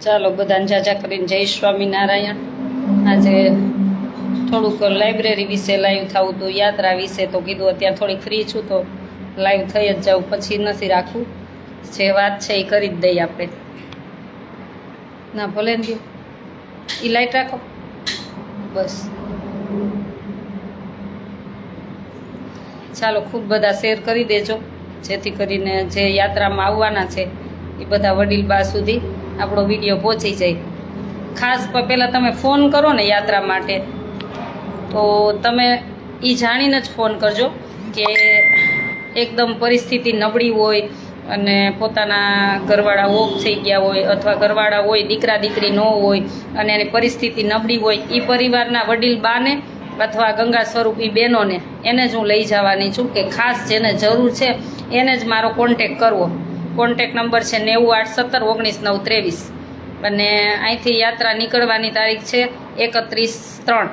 ચાલો બધાને જાજા કરીને જય સ્વામિનારાયણ। આજે થોડુંક લાઇબ્રેરી વિશે લાઈવ થવું હતું, યાત્રા વિશે તો કીધું અત્યારે થોડીક ફ્રી છું તો લાઈવ થઈ જ જાઉં, પછી નથી રાખવું, જે વાત છે એ કરી જ દઈએ આપણે। ના ભલે ને દો એ લાઈટ રાખો બસ। ચાલો ખૂબ બધા શેર કરી દેજો, જેથી કરીને જે યાત્રામાં આવવાના છે એ બધા વડીલ બા સુધી આપણો વિડીયો પહોંચી જાય। ખાસ પહેલાં તમે ફોન કરો ને યાત્રા માટે તો તમે એ જાણીને જ ફોન કરજો કે એકદમ પરિસ્થિતિ નબળી હોય અને પોતાના ઘરવાળા ઓફ થઈ ગયા હોય, અથવા ઘરવાળા હોય દીકરા દીકરી ન હોય અને એની પરિસ્થિતિ નબળી હોય, એ પરિવારના વડીલ બાને અથવા ગંગા સ્વરૂપી બહેનોને એને જ હું લઈ જવાની છું કે ખાસ જેને જરૂર છે એને જ મારો કોન્ટેક કરવો। કોન્ટેક નંબર છે 981719 923 અને અહીંથી યાત્રા નીકળવાની તારીખ છે 31/3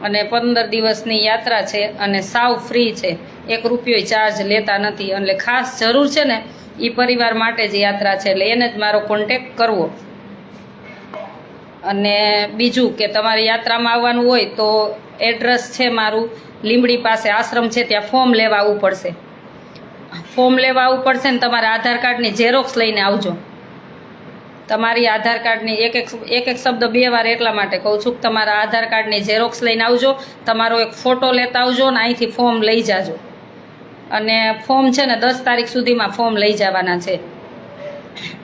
અને 15 દિવસની યાત્રા છે અને સાવ ફ્રી છે, 1 રૂપિયો ચાર્જ લેતા નથી। એટલે ખાસ જરૂર છે ને એ પરિવાર માટે જ યાત્રા છે, એટલે એને જ મારો કોન્ટેક કરવો। અને બીજું કે તમારે યાત્રામાં આવવાનું હોય તો એડ્રેસ છે મારું લીંબડી પાસે આશ્રમ છે, ત્યાં ફોર્મ લેવા આવવું પડશે। ફોર્મ લેવા આવવું પડશે ને તમારા આધાર કાર્ડની ઝેરોક્સ લઈને આવજો। તમારી આધાર કાર્ડની એક એક શબ્દ 2 વાર એટલા માટે કહું છું કે તમારા આધાર કાર્ડની ઝેરોક્સ લઈને આવજો, તમારો એક ફોટો લેતા આવજો ને અહીંથી ફોર્મ લઈ જાજો। અને ફોર્મ છે ને 10 તારીખ સુધીમાં ફોર્મ લઈ જવાના છે,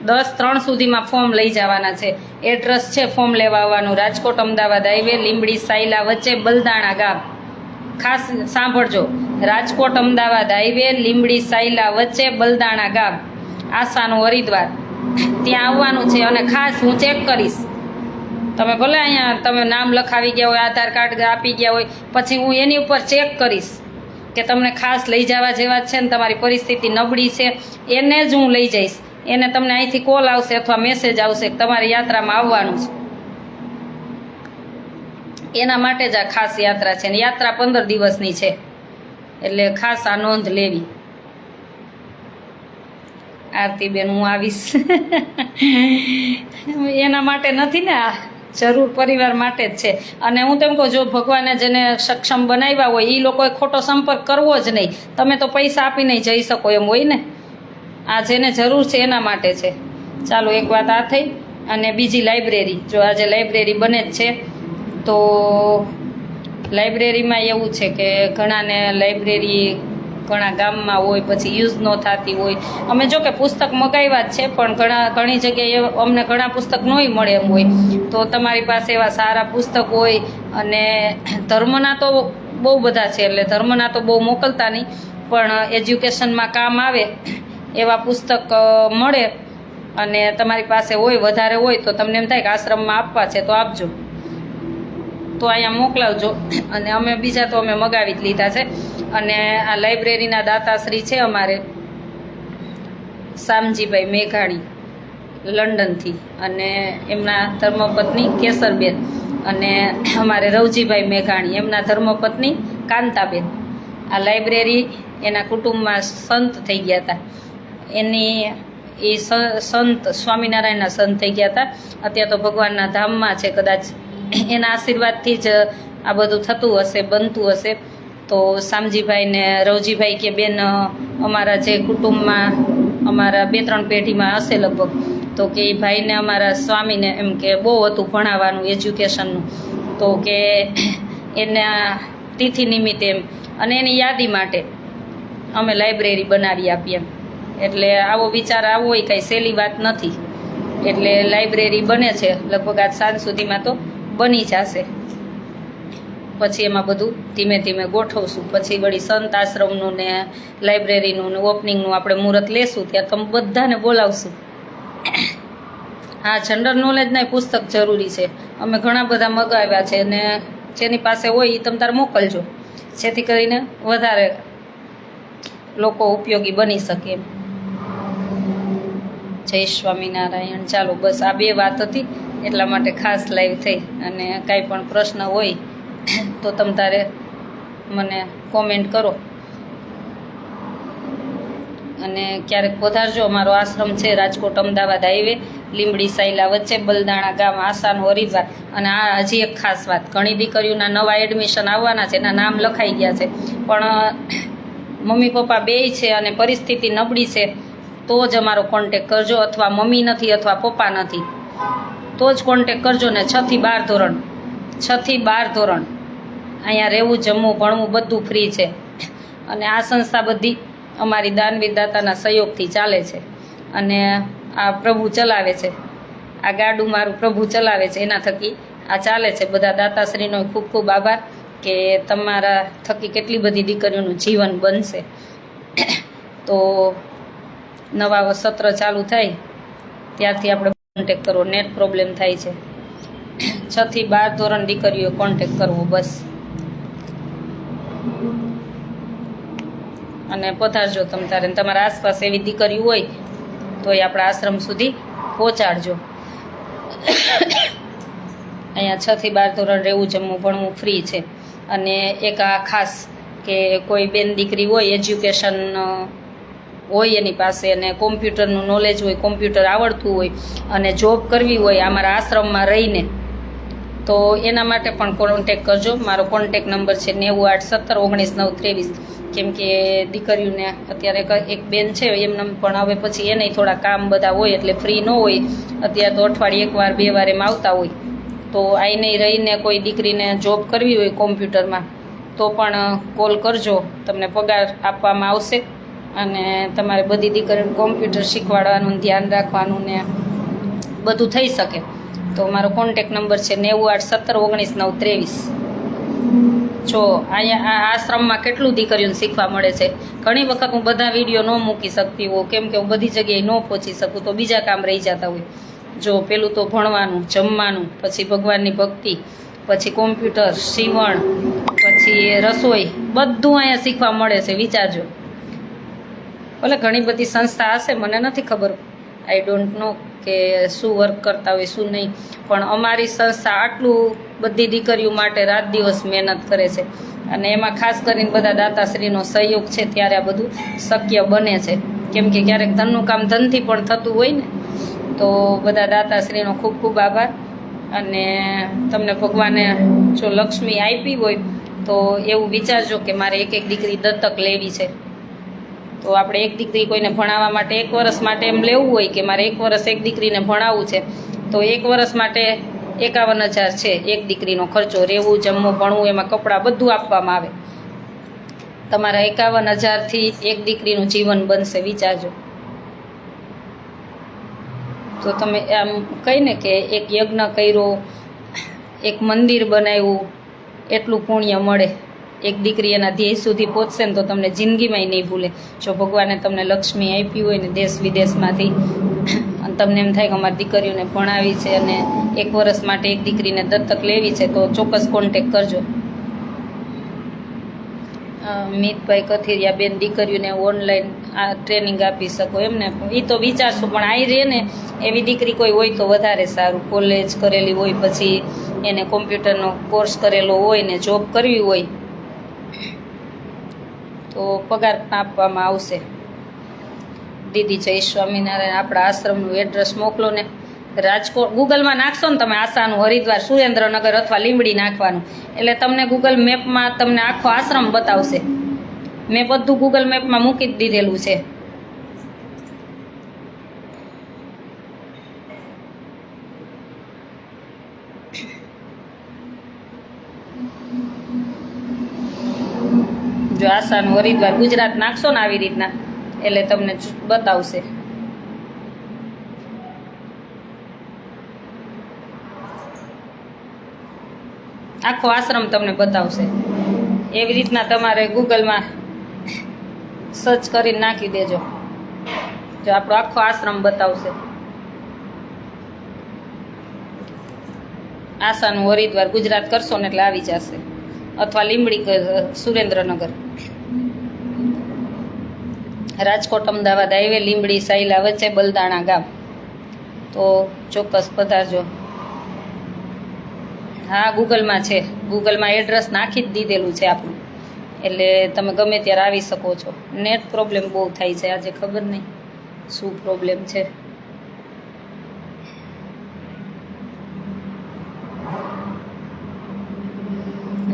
10/3 સુધીમાં ફોર્મ લઈ જવાના છે। એડ્રેસ છે ફોર્મ લેવા આવવાનું રાજકોટ અમદાવાદ હાઈવે લીંબડી સાયલા વચ્ચે બલદાણા ગામ। ખાસ સાંભળજો, રાજકોટ અમદાવાદ હાઈવે લીંબડી સાયલા વચ્ચે બલદાણા ગામ, આસાનું હરિદ્વાર, ત્યાં આવવાનું છે। અને ખાસ હું ચેક કરીશ, તમે ભલે અહીંયા તમે નામ લખાવી ગયા હોય, આધાર કાર્ડ આપી ગયા હોય, પછી હું એની ઉપર ચેક કરીશ કે તમને ખાસ લઈ જવા જેવા છે ને તમારી પરિસ્થિતિ નબળી છે, એને જ હું લઈ જઈશ। એને તમને અહીંથી કોલ આવશે અથવા મેસેજ આવશે કે તમારી યાત્રામાં આવવાનું છે, એના માટે જ આ ખાસ યાત્રા છે। ને યાત્રા 15 દિવસની છે, એટલે ખાસ આ નોંધ લેવી। આરતીબેન હું આવીશ એના માટે નથી ને, આ જરૂર પરિવાર માટે જ છે। અને હું તેમ કહું, જો ભગવાને જેને સક્ષમ બનાવ્યા હોય એ લોકોએ ખોટો સંપર્ક કરવો જ નહીં, તમે તો પૈસા આપીને જઈ શકો એમ હોય ને, આ જેને જરૂર છે એના માટે છે। ચાલો એક વાત આ થઈ। અને બીજી લાઇબ્રેરી, જો આજે લાઇબ્રેરી બને જ છે તો લાઇબ્રેરીમાં એવું છે કે ઘણાને લાઇબ્રેરી ઘણા ગામમાં હોય પછી યુઝ ન થતી હોય। અમે જો કે પુસ્તક મગાવ્યા જ છે પણ ઘણી જગ્યાએ અમને ઘણા પુસ્તક નહીં મળે એમ હોય, તો તમારી પાસે એવા સારા પુસ્તક હોય અને ધર્મના તો બહુ બધા છે, એટલે ધર્મના તો બહુ મોકલતા નહીં પણ એજ્યુકેશનમાં કામ આવે એવા પુસ્તક મળે અને તમારી પાસે હોય વધારે હોય તો તમને એમ થાય કે આશ્રમમાં આપવા છે તો આપજો, તો અહીંયા મોકલાવજો। અને અમે બીજા તો અમે મગાવી જ લીધા છે। અને આ લાઇબ્રેરીના દાતાશ્રી છે અમારે શામજીભાઈ મેઘાણી લંડનથી, અને એમના ધર્મપત્ની કેસરબેન, અને અમારે રવજીભાઈ મેઘાણી એમના ધર્મપત્ની કાંતાબેન। આ લાઇબ્રેરી એના કુટુંબમાં સંત થઈ ગયા હતા, એની એ સંત સ્વામિનારાયણના સંત થઈ ગયા હતા, અત્યારે તો ભગવાનના ધામમાં છે, કદાચ એના આશીર્વાદથી જ આ બધું થતું હશે, બનતું હશે। તો શામજીભાઈ ને રવજીભાઈ કે બેન અમારા જે કુટુંબમાં અમારા 2-3 પેઢીમાં હશે લગભગ, તો કે એ ભાઈને અમારા સ્વામીને એમ કે બહુ હતું ભણાવવાનું એજ્યુકેશનનું, તો કે એના તિથિ નિમિત્તે એમ અને એની યાદી માટે અમે લાઇબ્રેરી બનાવી આપીએ એમ। એટલે આવો વિચાર આવવો એ કાંઈ સહેલી વાત નથી, એટલે લાઇબ્રેરી બને છે, લગભગ આજ સાંજ સુધીમાં તો બની જશે। પછી એમાં બધું ધીમે ધીમે ગોઠવશું, પછી વળી સંત આશ્રમનું ને લાઇબ્રેરીનું ને ઓપનિંગનું આપણે મુહૂર્ત લેશું, ત્યાં તમે બધાને બોલાવશું। હા, જનરલ નોલેજના પુસ્તક જરૂરી છે, અમે ઘણા બધા મગાવ્યા છે, અને જેની પાસે હોય એ તમે તારે મોકલજો, જેથી કરીને વધારે લોકો ઉપયોગી બની શકે એમ। જય સ્વામિનારાયણ। ચાલો બસ આ 2 વાત હતી એટલા માટે ખાસ લાઈવ થઈ, અને કાંઈ પણ પ્રશ્ન હોય તો તમ તારે મને કોમેન્ટ કરો। અને ક્યારેક પધારજો. અમારો આશ્રમ છે રાજકોટ અમદાવાદ હાઈવે, લીંબડી સાયલા વચ્ચે, બલદાણા ગામ, આસાનું હરિદ્વાર. અને આ હજી એક ખાસ વાત, ઘણી દીકરીઓના નવા એડમિશન આવવાના છે, એના નામ લખાઈ ગયા છે, પણ મમ્મી પપ્પા બેય છે અને પરિસ્થિતિ નબળી છે, તો જ અમારો કોન્ટેક કરજો. અથવા મમ્મી નથી અથવા પપ્પા નથી તો જ કોન્ટેક કરજો. ને 6 થી 12 ધોરણ, 6 થી 12 ધોરણ અહીંયા રહેવું, જમવું, ભણવું બધું ફ્રી છે. અને આ સંસ્થા બધી અમારી દાનવીર દાતાના સહયોગથી ચાલે છે. અને આ પ્રભુ ચલાવે છે, આ ગાડું મારું પ્રભુ ચલાવે છે, એના થકી આ ચાલે છે. બધા દાતાશ્રીનો ખૂબ ખૂબ આભાર કે તમારા થકી કેટલી બધી દીકરીઓનું જીવન બનશે. તો નવા સત્ર ચાલુ થાય ત્યારથી આપણે કોન્ટેક કરવો. નેટ પ્રોબ્લેમ થાય છે. 6 થી 12 ધોરણ દીકરીઓ કોન્ટેક કરવો બસ. અને પધારજો તમ તારે. તમારા આસપાસ એવી દીકરી હોય તો એ આપણા આશ્રમ સુધી પહોંચાડજો. અહીંયા 6 થી 12 ધોરણ રહેવું, જમવું, ભણવું ફ્રી છે. અને એક આ ખાસ કે કોઈ બેન દીકરી હોય, એજ્યુકેશન હોય એની પાસે, અને કોમ્પ્યુટરનું નોલેજ હોય, કોમ્પ્યુટર આવડતું હોય અને જોબ કરવી હોય અમારા આશ્રમમાં રહીને, તો એના માટે પણ કોન્ટેક કરજો. મારો કોન્ટેક નંબર છે 9817199323. કેમ કે દીકરીઓને અત્યારે એક બેન છે એમને પણ હવે પછી એને થોડા કામ બધા હોય એટલે ફ્રી ન હોય. અત્યારે તો અઠવાડિયે 1 વાર 2 વાર એમ આવતા હોય. તો આઈને રહીને કોઈ દીકરીને જોબ કરવી હોય કોમ્પ્યુટરમાં તો પણ કોલ કરજો, તમને પગાર આપવામાં આવશે. અને તમારે બધી દીકરીઓને કોમ્પ્યુટર શીખવાડવાનું, ધ્યાન રાખવાનું ને બધું થઈ શકે. તો મારો કોન્ટેક નંબર છે 9817199323. જો અહીંયા આ આશ્રમમાં કેટલું દીકરીઓને શીખવા મળે છે. ઘણી વખત હું બધા વિડીયો ન મૂકી શકતી હોઉં, કેમ કે હું બધી જગ્યાએ ન પહોંચી શકું, તો બીજા કામ રહી જતા હોય. જો પેલું તો ભણવાનું, જમવાનું, પછી ભગવાનની ભક્તિ, પછી કોમ્પ્યુટર, સીવણ, પછી રસોઈ, બધું અહીંયા શીખવા મળે છે. વિચારજો. ભલે ઘણી બધી સંસ્થા હશે, મને નથી ખબર, આઈ ડોન્ટ નો કે શું વર્ક કરતા હોય શું નહીં, પણ અમારી સંસ્થા આટલું બધી દીકરીઓ માટે રાત દિવસ મહેનત કરે છે. અને એમાં ખાસ કરીને બધા દાતાશ્રીનો સહયોગ છે, ત્યારે આ બધું શક્ય બને છે. કેમ કે ક્યારેક ધનનું કામ ધનથી પણ થતું હોય ને, તો બધા દાતાશ્રીનો ખૂબ ખૂબ આભાર. અને તમને ભગવાને જો લક્ષ્મી આપી હોય તો એવું વિચારજો કે મારે એક દીકરી દત્તક લેવી છે. તો આપણે એક દીકરી કોઈને ભણાવવા માટે 1 વર્ષ માટે એમ લેવું હોય કે મારે 1 વર્ષ એક દીકરીને ભણાવવું છે, તો 1 વર્ષ માટે 51,000 છે એક દીકરીનો ખર્ચો. રહેવું, જમવું, ભણવું, એમાં કપડાં બધું આપવામાં આવે. તમારા 51,000થી એક દીકરીનું જીવન બનશે. વિચારજો. તો તમે આમ કહીને કે એક યજ્ઞ કર્યો, એક મંદિર બનાવ્યું, એટલું પુણ્ય મળે. એક દીકરી એના ધ્યેય સુધી પહોંચશે ને તો તમને જિંદગીમાંય નહીં ભૂલે. જો ભગવાને તમને લક્ષ્મી આપી હોય ને દેશ વિદેશમાંથી, અને તમને એમ થાય કે અમારી દીકરીઓને ભણાવી છે અને 1 વર્ષ માટે એક દીકરીને દત્તક લેવી છે, તો ચોક્કસ કોન્ટેક કરજો. મિતભાઈ કથિરિયા બેન, દીકરીઓને ઓનલાઈન આ ટ્રેનિંગ આપી શકો એમને? એ તો વિચારશું, પણ આવી રહે ને એવી દીકરી કોઈ હોય તો વધારે સારું. કોલેજ કરેલી હોય, પછી એને કોમ્પ્યુટરનો કોર્સ કરેલો હોય ને જોબ કરવી હોય તો પગાર પણ આપવામાં આવશે. દીદી જય સ્વામિનારાયણ. આપણા આશ્રમનું એડ્રેસ મોકલો ને. રાજકોટ ગૂગલમાં નાખશો ને તમે, આસાનું હરિદ્વાર, સુરેન્દ્રનગર અથવા લીંબડી નાખવાનું, એટલે તમને ગૂગલ મેપમાં તમને આખો આશ્રમ બતાવશે. મેં બધું ગૂગલ મેપમાં મૂકી જ દીધેલું છે. જો આસાનું હરિદ્વાર ગુજરાત નાખશો ને આવી રીતના, એટલે તમને બતાવશે. આખો આશ્રમ તમને બતાવશે. એવી રીતના તમારે ગૂગલમાં સર્ચ કરીને નાખી દેજો, જો આપણો આખો આશ્રમ બતાવશે. આસાનું હરિદ્વાર ગુજરાત કરશો ને એટલે આવી જશે, અથવા લીંબડી, સુરેન્દ્રનગર, રાજકોટ અમદાવાદ હાઈવે, લીંબડી સાયલા વચ્ચે, બલદાણા ગામ. તો ચોક્કસ પધારજો. હા, ગૂગલમાં છે. ગૂગલમાં એડ્રેસ નાખી જ દીધેલું છે આપણું, એટલે તમે ગમે ત્યારે આવી શકો છો. નેટ પ્રોબ્લેમ બહુ થાય છે આજે, ખબર નહીં શું પ્રોબ્લેમ છે.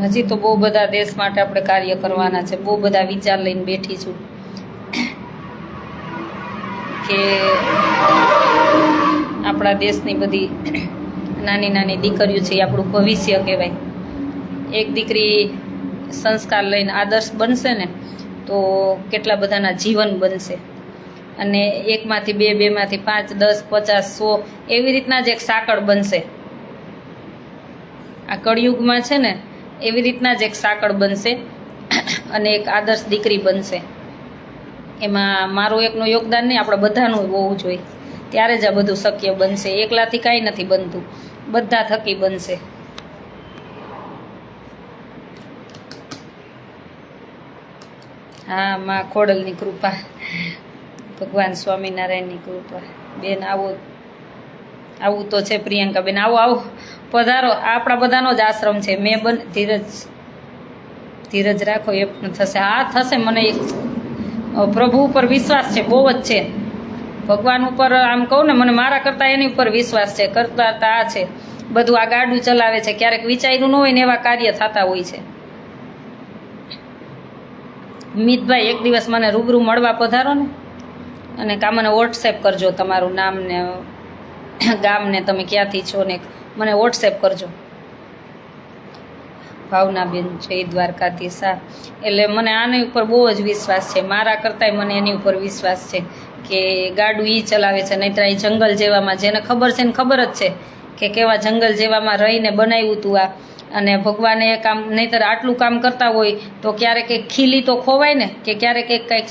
હજી તો બહુ બધા દેશ માટે આપણે કાર્ય કરવાના છે. બહુ બધા વિચાર લઈને બેઠી છું કે આપણા દેશની બધી નાની નાની દીકરીઓ છે એ આપણું ભવિષ્ય કહેવાય. એક દીકરી સંસ્કાર લઈને આદર્શ બનશે ને તો કેટલા બધાના જીવન બનશે. અને એકમાંથી બે, બેમાંથી 5, 10, 50, 100 એવી રીતના જ એક સાંકળ બનશે. આ કળિયુગમાં છે ને એવી રીતના જ એક સાંકળ બનશે અને એક આદર્શ દીકરી બનશે. એમાં મારું એકનું યોગદાન નહીં, આપણે બધાનું હોવું જોઈએ. ત્યારે જ આ બધું શક્ય બનશે. એકલાથી કાંઈ નથી બનતું, બધા થકી બનશે. હા, માં ખોડલની કૃપા, ભગવાન સ્વામિનારાયણની કૃપા. બેન આવું તો છે. પ્રિયંકા બેન આવો પધારો. આપણા બધાનો જ આશ્રમ છે. મેં ધીરજ રાખો, એ પણ થશે. હા થશે. મને પ્રભુ ઉપર વિશ્વાસ છે, બહુ જ છે. ભગવાન ઉપર આમ કહું ને, મને મારા કરતાં એની ઉપર વિશ્વાસ છે. કરતા આ છે બધું. આ ગાડું ચલાવે છે, ક્યારેક વિચાર્યું ન હોય ને એવા કાર્ય થતા હોય છે. મિતભાઈ એક દિવસ મને રૂબરૂ મળવા પધારો ને, અને કા મને વોટ્સએપ કરજો તમારું નામ ને ગામ ને તમે ક્યાંથી છો ને મને વોટ્સએપ કરજો. ભાવનાબેન જય દ્વારકાધીશ. એટલે મને આની ઉપર બહુ જ વિશ્વાસ છે. મારા કરતાંય મને એની ઉપર વિશ્વાસ છે કે ગાડું એ ચલાવે છે. નહીંતર એ જંગલ જેવામાં, જેને ખબર છે ને ખબર જ છે કે કેવા જંગલ જેવામાં રહીને બનાવ્યું હતું આ. અને ભગવાને એ કામ, નહીંતર આટલું કામ કરતા હોય તો ક્યારેક એક ખીલી તો ખોવાય ને, કે ક્યારેક એક કંઈક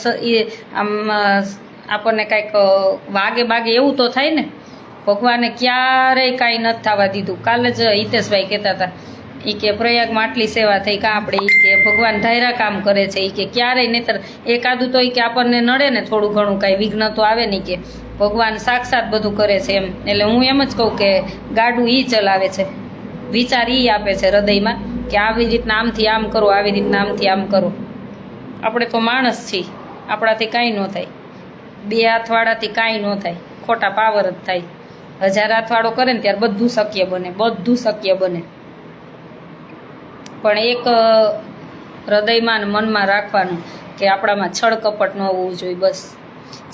આમ આપણને કાંઈક વાગે બાગે એવું તો થાય ને. ભગવાને ક્યારેય કાંઈ નથી થવા દીધું. કાલે જ હિતેશભાઈ કહેતા હતા એ કે પ્રયાગમાં આટલી સેવા થઈ કાં આપણે, એ કે ભગવાન ધાયરા કામ કરે છે. એ કે ક્યારેય નહીંતર એકાદું તો એ કે આપણને નડે ને થોડું ઘણું, કાંઈ વિઘ્ન તો આવે નહીં. કે ભગવાન સાક્ષાત બધું કરે છે એમ. એટલે હું એમ જ કહું કે ગાડું એ ચલાવે છે, વિચાર એ આપે છે હૃદયમાં કે આવી રીતના આમથી આમ કરો, આવી રીતના આમથી આમ કરો. આપણે તો માણસ છીએ, આપણાથી કાંઈ ન થાય. 2 હાથવાળાથી કાંઈ ન થાય, ખોટા પાવર જ થાય. 1000 હાથવાળો કરે ને ત્યારે બધું શક્ય બને, બધું શક્ય બને. પણ એક હૃદયમાં ને મનમાં રાખવાનું કે આપણામાં છળ કપટ ન હોવું જોઈએ. બસ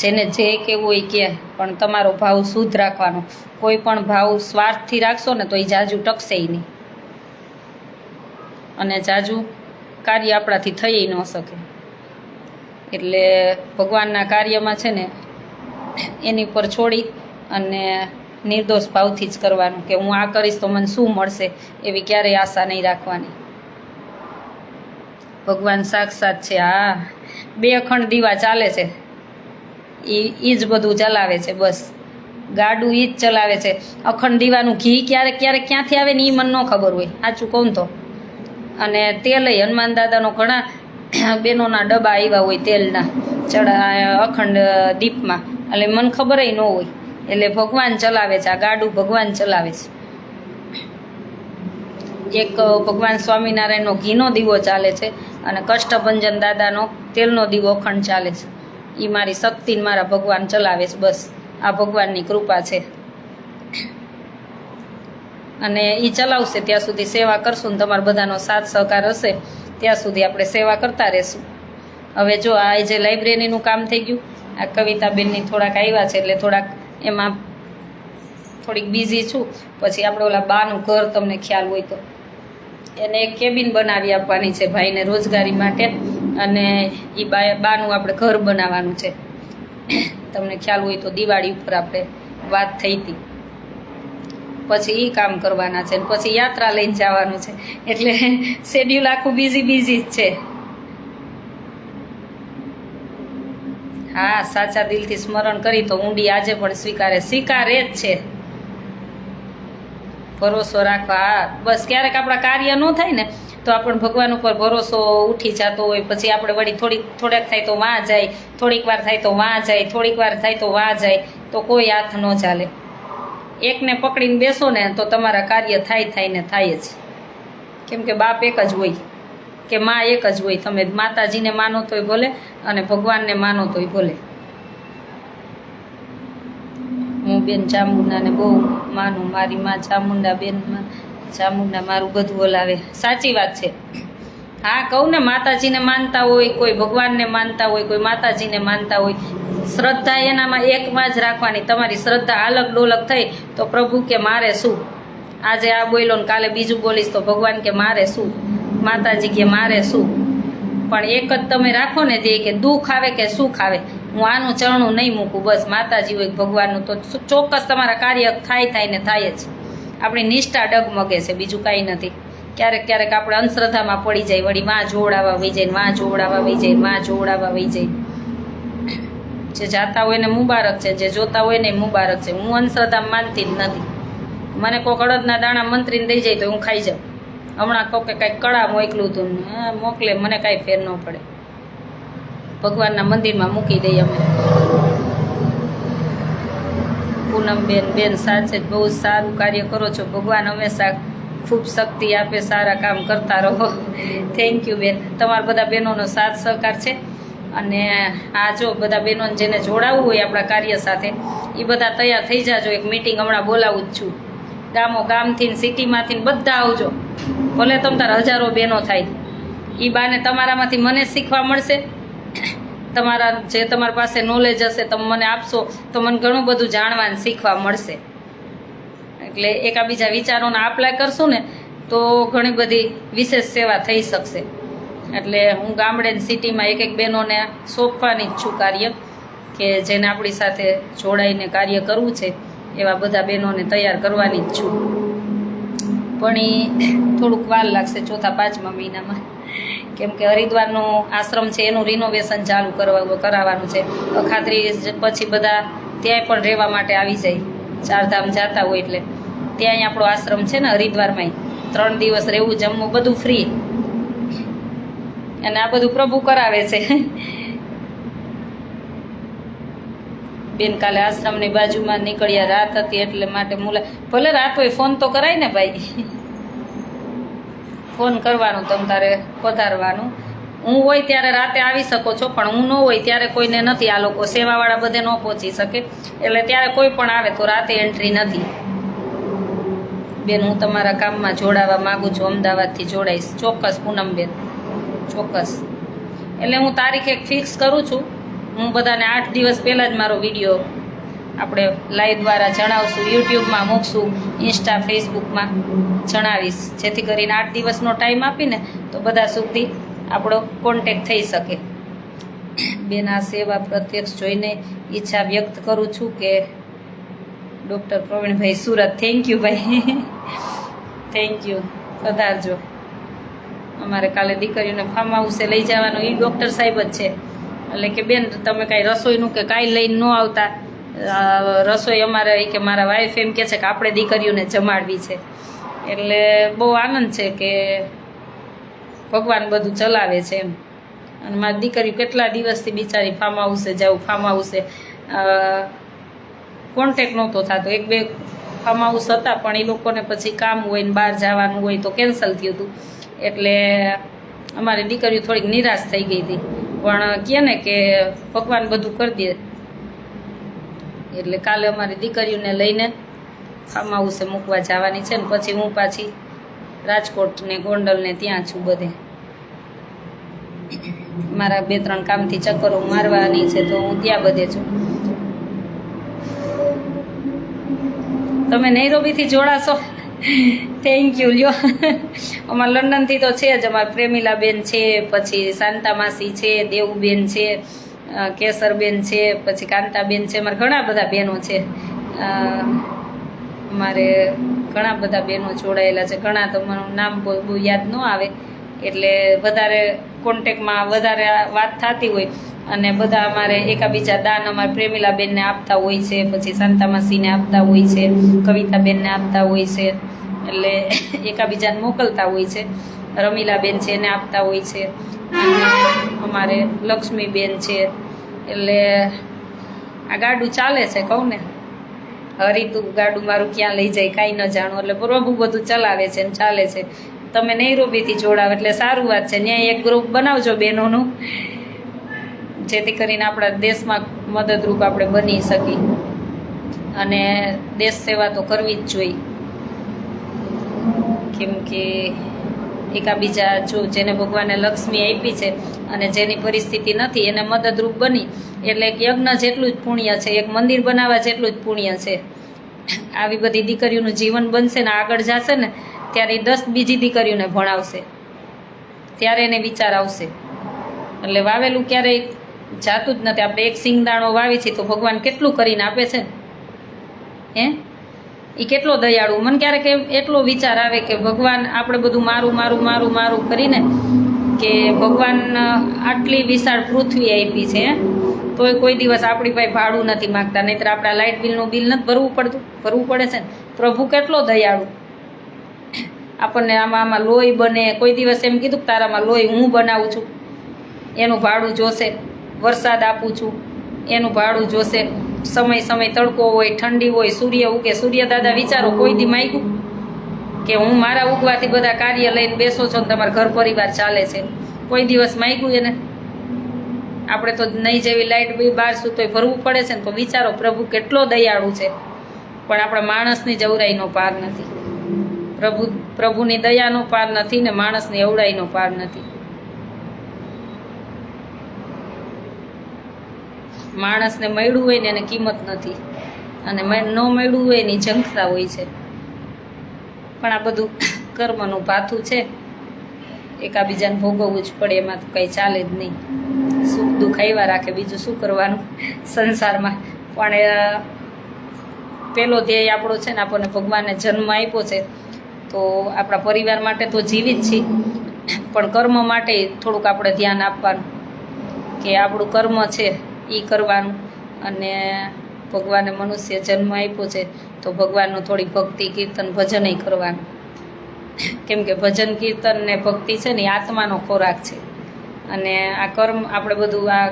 જેને જે કહેવું હોય કે, પણ તમારો ભાવ શુદ્ધ રાખવાનો. કોઈ પણ ભાવ સ્વાર્થથી રાખશો ને તો એ જાજુ ટકશે નહીં, અને જાજુ કાર્ય આપણાથી થઈ ન શકે. એટલે ભગવાનના કાર્યમાં છે ને એની ઉપર છોડી અને નિર્દોષ ભાવથી જ કરવાનું કે હું આ કરીશ તો મને શું મળશે, એવી ક્યારેય આશા નહીં રાખવાની. ભગવાન સાક્ષાત છે. હા, 2 અખંડ દીવા ચાલે છે, એ જ બધું ચલાવે છે. બસ ગાડું એ જ ચલાવે છે. અખંડ દીવાનું ઘી ક્યારેક ક્યારેક ક્યાંથી આવે ને એ મને ન ખબર હોય, સાચું કહું તો. અને તેલ હનુમાન દાદાનો ઘણા બેનોના ડબ્બા આવ્યા હોય તેલના અખંડ દીપમાં, એટલે મને ખબર ન હોય. એટલે ભગવાન ચલાવે છે આ ગાડું, ભગવાન ચલાવે છે. એક ભગવાન સ્વામિનારાયણનો ઘીનો દીવો ચાલે છે અને કષ્ટભંજન દાદાનો તેલનો દીવો અખંડ ચાલે છે. એ મારી શક્તિને મારા ભગવાન ચલાવે છે. બસ આ ભગવાનની કૃપા છે. અને એ ચલાવશે ત્યાં સુધી સેવા કરશું ને તમારા બધાનો સાથ સહકાર હશે ત્યાં સુધી આપણે સેવા કરતા રહેશું. હવે જો આ જે લાઇબ્રેરીનું કામ થઈ ગયું, આ કવિતાબેનની થોડાક આવ્યા છે એટલે થોડાક એમાં થોડીક બિઝી છું. પછી આપણે ઓલા બાનું ઘર, તમને ખ્યાલ હોય તો, એને એક કેબિન બનાવી આપવાની છે ભાઈને રોજગારી માટે, અને એ બાનું આપણે ઘર બનાવવાનું છે. તમને ખ્યાલ હોય તો દિવાળી ઉપર આપણે વાત થઈ હતી. પછી એ કામ કરવાના છે, પછી યાત્રા લઈને જવાનું છે. એટલે શેડ્યુલ આખું બિઝી જ છે. હા, સાચા દિલથી સ્મરણ કરી તો ઊંડી આજે પણ સ્વીકારે જ છે. ભરોસો રાખવા. હા, બસ ક્યારેક આપણા કાર્ય ન થાય ને તો આપણને ભગવાન ઉપર ભરોસો ઉઠી જતો હોય. પછી આપણે વળી થોડાક થાય તો વાં જાય, થોડીક વાર થાય તો વાં જાય, થોડીક વાર થાય તો વાં જાય, તો કોઈ હાથ ન ચાલે. એકને પકડીને બેસો ને તો તમારા કાર્ય થાય ને થાય જ. કેમ કે બાપ એક જ હોય. કે માં એક જ હોય. તમે માતાજીને માનો તોય ભલે અને ભગવાનને માનો તોય ભલે. હું બેન ચામુંડાને બહુ માનું. મારી માં ચામુંડા બેન ચામુંડા મારું બધું હલાવે. સાચી વાત છે. હા કહું ને, માતાજીને માનતા હોય, કોઈ ભગવાનને માનતા હોય, કોઈ માતાજીને માનતા હોય, શ્રદ્ધા એનામાં એકમાં જ રાખવાની. તમારી શ્રદ્ધા આલગ ડોલક થઈ તો પ્રભુ કે મારે શું, આજે આ બોલ્યો ને કાલે બીજું બોલીશ તો ભગવાન કે મારે શું, માતાજી કે મારે શું. પણ એક જ તમે રાખો ને, જે કે દુઃખ આવે કે સુખ આવે, હું આનું ચરણું નહીં મૂકું, બસ માતાજી હોય ભગવાનનું, તો ચોક્કસ તમારા કાર્ય થાય ને થાય જ. આપણી નિષ્ઠા ડગમગે છે, બીજું કાંઈ નથી. ક્યારેક ક્યારેક આપણે અંધશ્રદ્ધામાં પડી જાય, વળી માં જોવડાવવા વહી જાય, માં જોવડાવવા વહી જાય, માં જોવડાવવા વહી જાય. જે જાતા હોય ને મુબારક છે, જે જોતા હોય ને મુબારક છે. હું અંધશ્રદ્ધામાં માનતી જ નથી. મને કોઈક અડદના દાણા મંત્રીને દઈ જાય તો હું ખાઈ જાઉં. હમણાં કહું કે કાંઈક કળા મોકલું હતું, મોકલે, મને કાંઈ ફેર ન પડે. ભગવાનના મંદિરમાં મૂકી દઈએ અમે. પૂનમબેન, બેન સાચે જ બહુ સારું કાર્ય કરો છો. ભગવાન હંમેશા ખૂબ શક્તિ આપે, સારા કામ કરતા રહો. થેન્ક યુ બેન. તમારા બધા બહેનોનો સાથ સહકાર છે. અને આ જો બધા બહેનોને જેને જોડાવવું હોય આપણા કાર્ય સાથે, એ બધા તૈયાર થઈ જાજો. એક મિટિંગ હમણાં બોલાવું જ છું. ગામથી ને સિટીમાંથી બધા આવજો. ભલે તમ તાર હજારો બહેનો થાય, એ બાને તમારામાંથી મને શીખવા મળશે. તમારા જે તમારી પાસે નોલેજ હશે તમે મને આપશો તો મને ઘણું બધું જાણવા શીખવા મળશે. એટલે એકાબીજા વિચારોને અપ્લાય કરશું ને તો ઘણી બધી વિશેષ સેવા થઈ શકશે. એટલે હું ગામડે સિટીમાં એક બહેનોને સોંપવાની જ છું કાર્ય, કે જેને આપણી સાથે જોડાઈને કાર્ય કરવું છે, એવા બધા બહેનોને તૈયાર કરવાની જ છું. પણ એ થોડુંક વાર લાગશે, ચોથા પાંચમા મહિનામાં, કેમ કે હરિદ્વારનો આશ્રમ છે એનું રિનોવેશન ચાલુ કરાવવાનું છે. અખાત્રી પછી બધા ત્યાંય પણ રહેવા માટે આવી જાય, ચારધામ જતા હોય એટલે. ત્યાં આપણો આશ્રમ છે ને હરિદ્વારમાં, 3 દિવસ રહેવું, જમવું બધું ફ્રી. અને આ બધું પ્રભુ કરાવે છે. બેન કાલે આશ્રમની બાજુમાં નીકળ્યા, રાત હતી એટલે માટે ભલે રાત હોય ફોન તો કરાય ને ભાઈ. ફોન કરવાનું, તમ તારે પધારવાનું. હું હોય ત્યારે રાતે આવી શકો છો, પણ હું ન હોય ત્યારે કોઈને નથી. આ લોકો સેવાવાળા બધે ન પહોંચી શકે, એટલે ત્યારે કોઈ પણ આવે તો રાતે એન્ટ્રી નથી. બેન હું તમારા કામમાં જોડાવા માગું છું, અમદાવાદથી જોડાઈશ. ચોક્કસ પૂનમબેન, ચોક્કસ. એટલે હું તારીખ એક ફિક્સ કરું છું. હું બધાને 8 દિવસ પહેલાં જ મારો વિડીયો આપણે લાઈવ દ્વારા જણાવશું, યુટ્યુબમાં મૂકશું, ઇન્સ્ટા ફેસબુકમાં જણાવીશ, જેથી કરીને 8 દિવસનો ટાઈમ આપીને તો બધા સુધી આપણો કોન્ટેક્ટ થઈ શકે. બેન આ સેવા પ્રત્યક્ષ જોઈને ઈચ્છા વ્યક્ત કરું છું કે doctor Pravinbhai Surat. Thank you ભાઈ, થેન્ક યુ. પધારજો. અમારે કાલે દીકરીઓને ફાર્મ હાઉસે લઈ જવાનું એ ડૉક્ટર સાહેબ જ છે. એટલે કે બેન તમે કાંઈ રસોઈનું કે કાંઈ લઈને ન આવતા, રસોઈ અમારે કે મારા વાઈફ એમ કહે છે કે આપણે દીકરીઓને જમાડવી છે. એટલે બહુ આનંદ છે કે ભગવાન બધું ચલાવે છે એમ. અને મારી દીકરીઓ કેટલા દિવસથી બિચારી ફાર્મ હાઉસે જાઉં, ફાર્મ હાઉસે કોન્ટેક નહોતો થતો. 1-2 ફાર્મ હાઉસ હતા, પણ એ લોકોને પછી કામ હોય ને બહાર જવાનું હોય તો કેન્સલ થયું હતું. એટલે અમારી દીકરીઓ થોડીક નિરાશ થઈ ગઈ હતી. પણ કહે ને કે ભગવાન બધું કરી દે. એટલે કાલે અમારી દીકરીઓને લઈને ફાર્મ હાઉસે મૂકવા જવાની છે ને પછી હું પાછી રાજકોટ ને ગોંડલ ને ત્યાં છું બધે. મારા 2-3 કામથી ચક્કરો મારવાની છે તો હું ત્યાં બધે છું. તમે નૈરોબીથી જોડાશો? Thank you. લ્યો અમારે લંડનથી તો છે જ. અમારે પ્રેમિલાબેન છે, પછી શાંતા માસી છે, દેવુબેન છે, કેસરબેન છે, પછી કાંતાબેન છે. અમારે ઘણા બધા બહેનો છે. અમારે ઘણા બધા બહેનો જોડાયેલા છે. ઘણા તો મારું નામ બહુ યાદ ન આવે, એટલે વધારે કોન્ટેકમાં વધારે વાત થતી હોય અને બધા અમારે એકાબીજા દાન અમારે પ્રેમિલાબેનને આપતા હોય છે, પછી શાંતામાસીને આપતા હોય છે, કવિતાબેનને આપતા હોય છે. એટલે એકાબીજાને મોકલતા હોય છે. રમીલાબેન છે એને આપતા હોય છે. અમારે લક્ષ્મીબેન છે. એટલે આ ગાડું ચાલે છે, કહું ને. હરી તું ગાડું મારું ક્યાં લઈ જાય કાંઈ ન જાણું. એટલે પ્રભુ બધું ચલાવે છે ને ચાલે છે. તમે નૈરોબીથી જોડાવ એટલે સારું વાત છે. ત્યાં એક ગ્રુપ બનાવજો બહેનોનું, જેથી કરીને આપણા દેશમાં મદદરૂપ આપણે બની શકીએ. અને દેશ સેવા તો કરવી જ જોઈએ, કેમ કે એકાબીજા જો જેને ભગવાને લક્ષ્મી આપી છે અને જેની પરિસ્થિતિ નથી એને મદદરૂપ બની એટલે એક યજ્ઞ જેટલું જ પુણ્ય છે, એક મંદિર બનાવવા જેટલું જ પુણ્ય છે. આવી બધી દીકરીઓનું જીવન બનશે ને આગળ જશે ને ત્યારે 10 બીજી દીકરીઓને ભણાવશે, ત્યારે એને વિચાર આવશે. એટલે વાવેલું ક્યારેય જાતું જ નથી. આપણે એક સિંગદાણો વાવી છે તો ભગવાન કેટલું કરીને આપે છે હે, એ કેટલો દયાળુ. મને ક્યારેક એટલો વિચાર આવે કે ભગવાન આપણે બધું મારું મારું મારું મારું કરીને કે ભગવાન આટલી વિશાળ પૃથ્વી આપી છે તોય કોઈ દિવસ આપણી પાસે ભાડું નથી માગતા. નહીંતર આપણા લાઇટ બિલનું બિલ નથી ભરવું પડે છે ને. પ્રભુ કેટલો દયાળુ. આપણને આમાં લોહી બને, કોઈ દિવસ એમ કીધું કે તારામાં લોહી હું બનાવું છું એનું ભાડું જોશે, વરસાદ આપું છું એનું ભાડું જોશે, સમય તડકો હોય ઠંડી હોય સૂર્ય ઉગે. સૂર્ય દાદા વિચારો કોઈ દી માગ્યું કે હું મારા ઉગવાથી બધા કાર્ય લઈને બેસો છો ને તમારા ઘર પરિવાર ચાલે છે? કોઈ દિવસ માગ્યું એને? આપણે તો નહીં જેવી લાઇટ બી બહાર સૂતોય ભરવું પડે છે ને. તો વિચારો પ્રભુ કેટલો દયાળુ છે, પણ આપણા માણસની જવરાઈનો પાર નથી. પ્રભુની દયાનો પાર નથી ને માણસની અવડાઈનો પાર નથી. માણસને મળ્યું હોય ને એને કિંમત નથી, અને ન મળ્યું હોય એની ઝંખતા હોય છે. પણ આ બધું કર્મનું પાથું છે, એકાબીજાને ભોગવવું જ પડે, એમાં તો કંઈ ચાલે જ નહીં. સુખ દુઃખ આવ્યા રાખે, બીજું શું કરવાનું સંસારમાં. પણ પેલો ધ્યેય આપણો છે ને, આપણને ભગવાને જન્મ આપ્યો છે તો આપણા પરિવાર માટે તો જીવી જ છીએ, પણ કર્મ માટે થોડુંક આપણે ધ્યાન આપવાનું કે આપણું કર્મ છે એ કરવાનું. અને ભગવાને મનુષ્ય જન્મ આપ્યો છે તો ભગવાનનું થોડી ભક્તિ કીર્તન ભજન કરવાનું. કેમ કે ભજન કીર્તન ને ભક્તિ છે ને એ આત્માનો ખોરાક છે, અને આ કર્મ આપણે બધું આ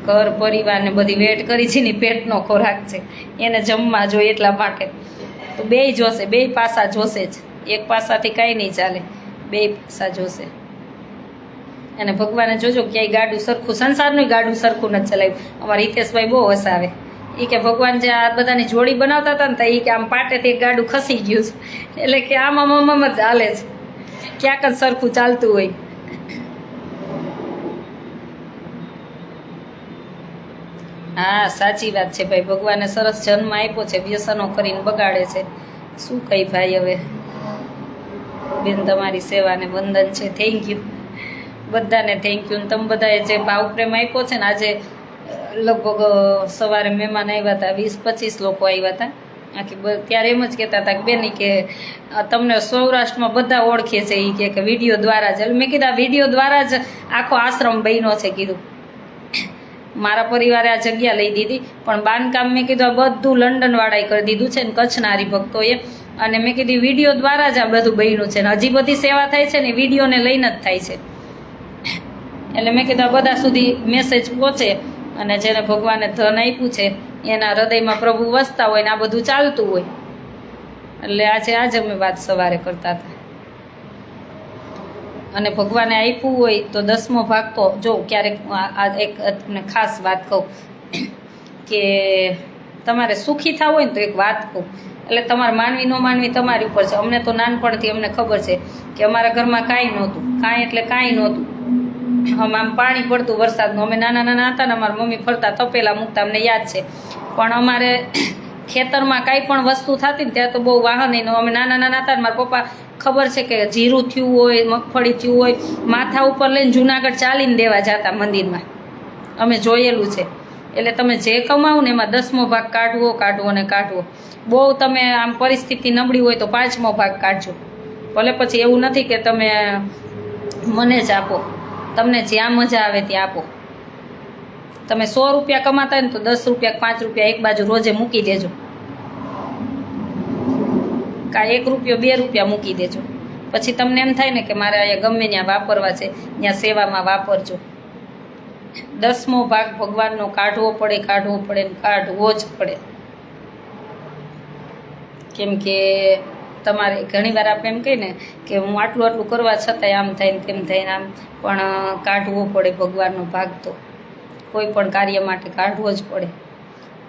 ઘર પરિવાર ને બધી વેટ કરી છે ને પેટનો ખોરાક છે, એને જમવા જોઈએ. એટલા માટે તો બેય જોશે, બેય પાસા જોશે જ. એક પાસાથી કાંઈ નહીં ચાલે, બેય પાસા જોશે. અને ભગવાને જોજો ક્યાંય ગાડું સરખું, સંસારનું ગાડું સરખું નથી ચલાવ્યું. અમારા હિતેશભાઈ બહુ હસાવે, એ કે ભગવાન જે આ બધાની જોડી બનાવતા હતા ને તો એ કે આમ પાટેથી એક ગાડું ખસી ગયું છે, એટલે કે આમ જ હાલે છે, ક્યાંક જ સરખું ચાલતું હોય. હા સાચી વાત છે ભાઈ, ભગવાને સરસ જન્મ આપ્યો છે, વ્યસનો કરીને બગાડે છે. શું કહી ભાઈ હવે. બેન તમારી સેવાને વંદન છે, થેન્ક યુ બધાને, થેન્ક યુ. તમે બધાએ જે ભાવ પ્રેમ આપ્યો છે ને, આજે લગભગ સવારે મહેમાન આવ્યા હતા, 20-25 લોકો આવ્યા હતા આખી. ત્યારે એમ જ કહેતા હતા કે બેન કે તમને સૌરાષ્ટ્રમાં બધા ઓળખે છે એ કે વિડીયો દ્વારા જ. મેં કીધું આ વિડીયો દ્વારા જ આખો આશ્રમ બન્યો છે. કીધું મારા પરિવારે આ જગ્યા લઈ દીધી, પણ બાંધકામ મેં કીધું આ બધું લંડનવાળાએ કરી દીધું છે ને, કચ્છના હરિભક્તોએ. અને મેં કીધું વિડીયો દ્વારા જ આ બધું બન્યું છે, ને હજી બધી સેવા થાય છે ને વિડીયોને લઈને જ થાય છે. એટલે મેં કીધું આ બધા સુધી મેસેજ પહોંચે, અને જેને ભગવાને ધન આપ્યું છે એના હૃદયમાં પ્રભુ વસતા હોય ને આ બધું ચાલતું હોય. એટલે આજે અમે વાત સવારે કરતા હતા. અને ભગવાને આપ્યું હોય તો 10મો ભાગ તો જો ક્યારેક આ એક તમને ખાસ વાત કહું કે તમારે સુખી થવું હોય ને તો એક વાત કહું, એટલે તમારે માનવી ન માનવી તમારી ઉપર છે. અમને તો નાનપણથી અમને ખબર છે કે અમારા ઘરમાં કાંઈ નહોતું, કાંઈ એટલે કાંઈ નહોતું. આમ પાણી પડતું વરસાદનું, અમે નાના હતા ને અમારા મમ્મી ફરતા તપેલા મૂકતા, અમને યાદ છે. પણ અમારે ખેતરમાં કાંઈ પણ વસ્તુ થતી ને ત્યાં તો બહુ વાહન નહીં. અમે નાના હતા ને મારા પપ્પા ખબર છે કે જીરું થયું હોય, મગફળી થયું હોય, માથા ઉપર લઈને જુનાગઢ ચાલીને દેવા જતા મંદિરમાં, અમે જોયેલું છે. એટલે તમે જે કમાવો ને એમાં 10મો ભાગ કાઢવો ને કાઢવો. બહુ તમે આમ પરિસ્થિતિ નબળી હોય તો 5મો ભાગ કાઢજો. ભલે પછી એવું નથી કે તમે મને જ આપો, તમને જ્યાં મજા આવે ત્યાં આપો. તમે 100 રૂપિયા કમાતા હોય ને તો 10 રૂપિયા 5 રૂપિયા એક બાજુ રોજે મૂકી દેજો, કાં 1 રૂપિયો 2 રૂપિયા મૂકી દેજો. પછી તમને એમ થાય ને કે મારે અહીંયા ગમે ત્યાં વાપરવા છે, ત્યાં સેવામાં વાપરજો. 10મો ભાગ ભગવાનનો કાઢવો પડે ને કાઢવો જ પડે. કેમ કે તમારે ઘણીવાર આપણે એમ કહીએ ને કે હું આટલું આટલું કરવા છતાંય આમ થાય ને તેમ થાય ને આમ, પણ કાઢવો પડે ભગવાનનો ભાગ. તો કોઈ પણ કાર્ય માટે કાઢવો જ પડે.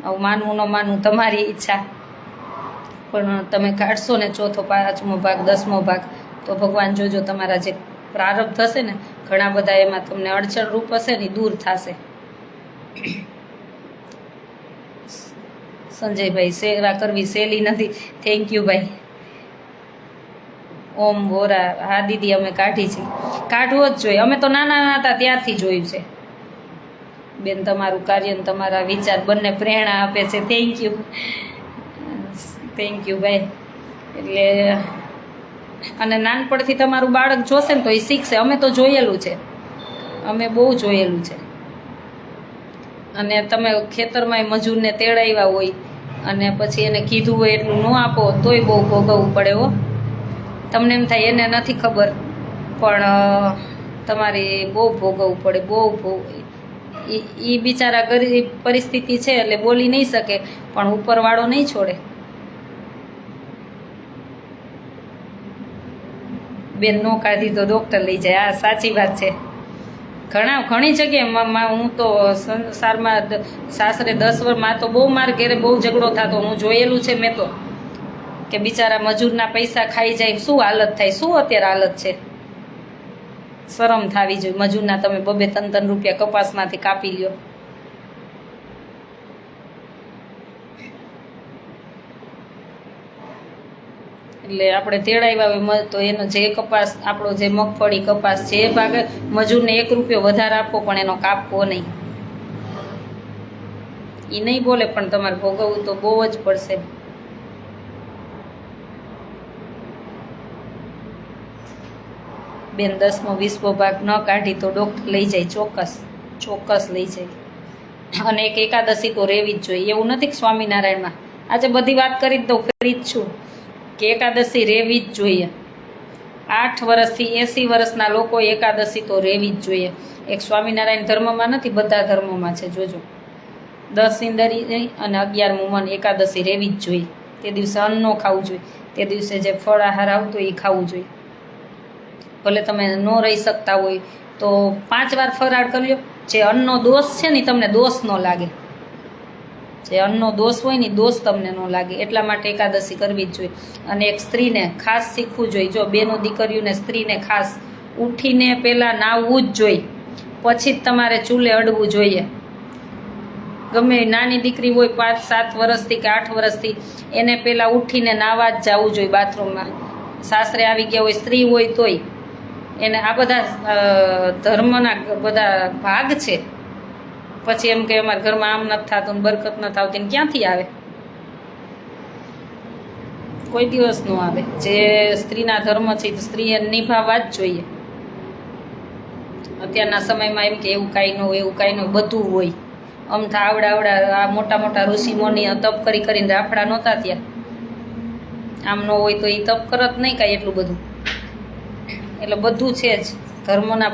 આવું માનવું ન માનવું તમારી ઈચ્છા, પણ તમે કાઢશો ને ચોથો 5મો ભાગ 10મો ભાગ, તો ભગવાન જોજો તમારા જે પ્રારબ્ધ હશે ને ઘણા બધા એમાં તમને અડચણરૂપ હશે ને દૂર થશે. સંજયભાઈ, સેવા કરવી સહેલી નથી. થેન્ક યુ ભાઈ. ઓમ વોરા, હા દીદી અમે કાઢી છે, કાઢવો જ જોઈએ. અમે તો નાના નાના હતા ત્યારથી જોયું છે બેન. તમારું કાર્ય ને તમારા વિચાર બંને પ્રેરણા આપે છે. થેન્ક યુ, થેન્ક યુ ભાઈ. એટલે અને નાનપણથી તમારું બાળક જોશે ને તો એ શીખશે. અમે તો જોયેલું છે, અમે બહુ જોયેલું છે. અને તમે ખેતરમાં મજૂરને તેડાવ્યા હોય અને પછી એને કીધું હોય એટલું ન આપો તોય બહુ ભોગવવું પડે હો. તમને એમ થાય એને નથી ખબર, પણ તમારે બહુ ભોગવવું પડે. એ બિચારા ગરીબ પરિસ્થિતિ છે એટલે બોલી નહીં શકે, પણ ઉપરવાળો નહીં છોડે. બેન નો કાઢી તો ડૉક્ટર લઈ જાય. આ સાચી વાત છે. ઘણી જગ્યાએ હું તો સંસારમાં સાસરે 10 વર્ષમાં તો બહુ માર ઘેરે બહુ ઝઘડો થતો. હું જોયેલું છે મેં તો, કે બિચારા મજૂરના પૈસા ખાઈ જાય. શું હાલત થાય, શું અત્યારે હાલત છે. શરમ થાવી જોઈએ. મજૂરના તમે 2-3 રૂપિયા કપાસમાંથી કાપી લ્યો. એટલે આપણે તેડાવ્યા હોય તો એનો જે કપાસ, આપણો જે મગફળી કપાસ છે એ ભાગે મજૂરને 1 રૂપિયો વધારે આપવો, પણ એનો કાપવો નહીં. એ નહીં બોલે, પણ તમારે ભોગવવું તો બહુ જ પડશે. બેન 10મો 20મો ભાગ ન કાઢી તો ડૉક્ટર લઈ જાય. ચોક્કસ લઈ જાય. અને એક એકાદશી તો રહેવી જ જોઈએ. એવું નથી કે સ્વામિનારાયણમાં આજે બધી વાત કરી જ દઉં, ફરી જ છું કે એકાદશી રહેવી જ જોઈએ. 8 વર્ષથી 80 વર્ષના લોકો એકાદશી તો રહેવી જ જોઈએ. એક સ્વામિનારાયણ ધર્મમાં નથી, બધા ધર્મોમાં છે. જોજો 10 ઇન્દ્રિય અને 11મું મન એકાદશી રહેવી જ જોઈએ. તે દિવસે અન્ન ન ખાવું જોઈએ. તે દિવસે જે ફળ આહાર આવતો એ ખાવું જોઈએ. ભલે તમે ન રહી શકતા હોય તો 5 વાર ફરાળ કરી લો. જે અન્નનો દોષ છે ને તમને દોષ ન લાગે. જે અન્નનો દોષ હોય ને દોષ તમને ન લાગે. એટલા માટે એકાદશી કરવી જ જોઈએ. અને એક સ્ત્રીને ખાસ શીખવું જોઈએ. જો બેનો દીકરીઓને સ્ત્રીને ખાસ ઉઠીને પહેલાં નાહવું જ જોઈએ, પછી જ તમારે ચૂલે અડવું જોઈએ. ગમે નાની દીકરી હોય 5-7 વર્ષથી કે 8 વર્ષથી, એને પહેલાં ઉઠીને નાહવા જ જવું જોઈએ બાથરૂમમાં. સાસરે આવી ગયા હોય, સ્ત્રી હોય તોય એને આ બધા ધર્મના બધા ભાગ છે. પછી એમ કે અમારા ઘરમાં આમ નથી થતું, બરકત નથી આવતી, ને ક્યાંથી આવે? કોઈ દિવસ ન આવે. જે સ્ત્રીના ધર્મ છે સ્ત્રીએ નિભાવવા જ જોઈએ. અત્યારના સમયમાં એમ કે એવું કાંઈ ન હોય, એવું કાંઈ ન હોય, બધું હોય. અમથા આવડા આ મોટા મોટા ઋષિ મુનિ તપ કરીને રાફડા નહોતા ત્યાં. આમ ન હોય તો એ તપ કરત નહીં કાંઈ એટલું બધું. એટલે બધું છે જ. ધર્મના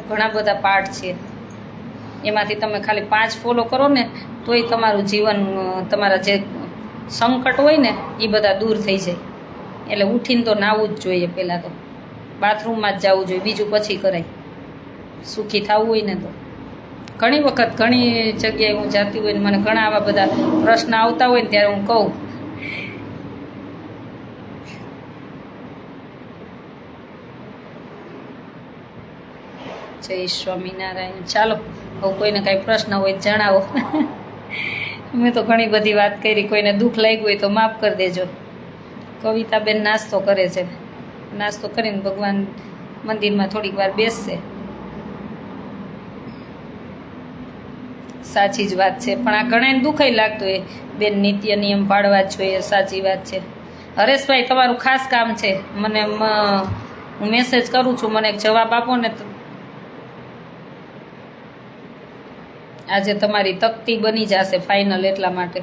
ઘણા બધા પાઠ છે. એમાંથી તમે ખાલી 5 ફોલો કરો ને તોય તમારું જીવન, તમારા જે સંકટ હોય ને એ બધા દૂર થઈ જાય. એટલે ઉઠીને તો નાહવું જ જોઈએ. પહેલાં તો બાથરૂમમાં જ જવું જોઈએ, બીજું પછી કરાય. સુખી થવું હોય ને તો. ઘણી વખત ઘણી જગ્યાએ હું જાતી હોય ને મને ઘણા આવા બધા પ્રશ્ન આવતા હોય ને ત્યારે હું કહું, જય સ્વામિનારાયણ. ચાલો હવે કોઈને કાંઈ પ્રશ્ન હોય જણાવો. મેં તો ઘણી બધી વાત કરી. કોઈને દુઃખ લાગ્યું હોય તો માફ કરી દેજો. કવિતાબેન નાસ્તો કરે છે. નાસ્તો કરીને ભગવાન મંદિરમાં થોડીક વાર બેસશે. સાચી જ વાત છે. પણ આ ઘણાને દુઃખય લાગતું હોય. બેન નિત્ય નિયમ પાળવા જ જોઈએ. સાચી વાત છે. હરેશભાઈ, તમારું ખાસ કામ છે. મને હું મેસેજ કરું છું, મને એક જવાબ આપો ને. આજે તમારી તકતી બની જશે ફાઇનલ. એટલા માટે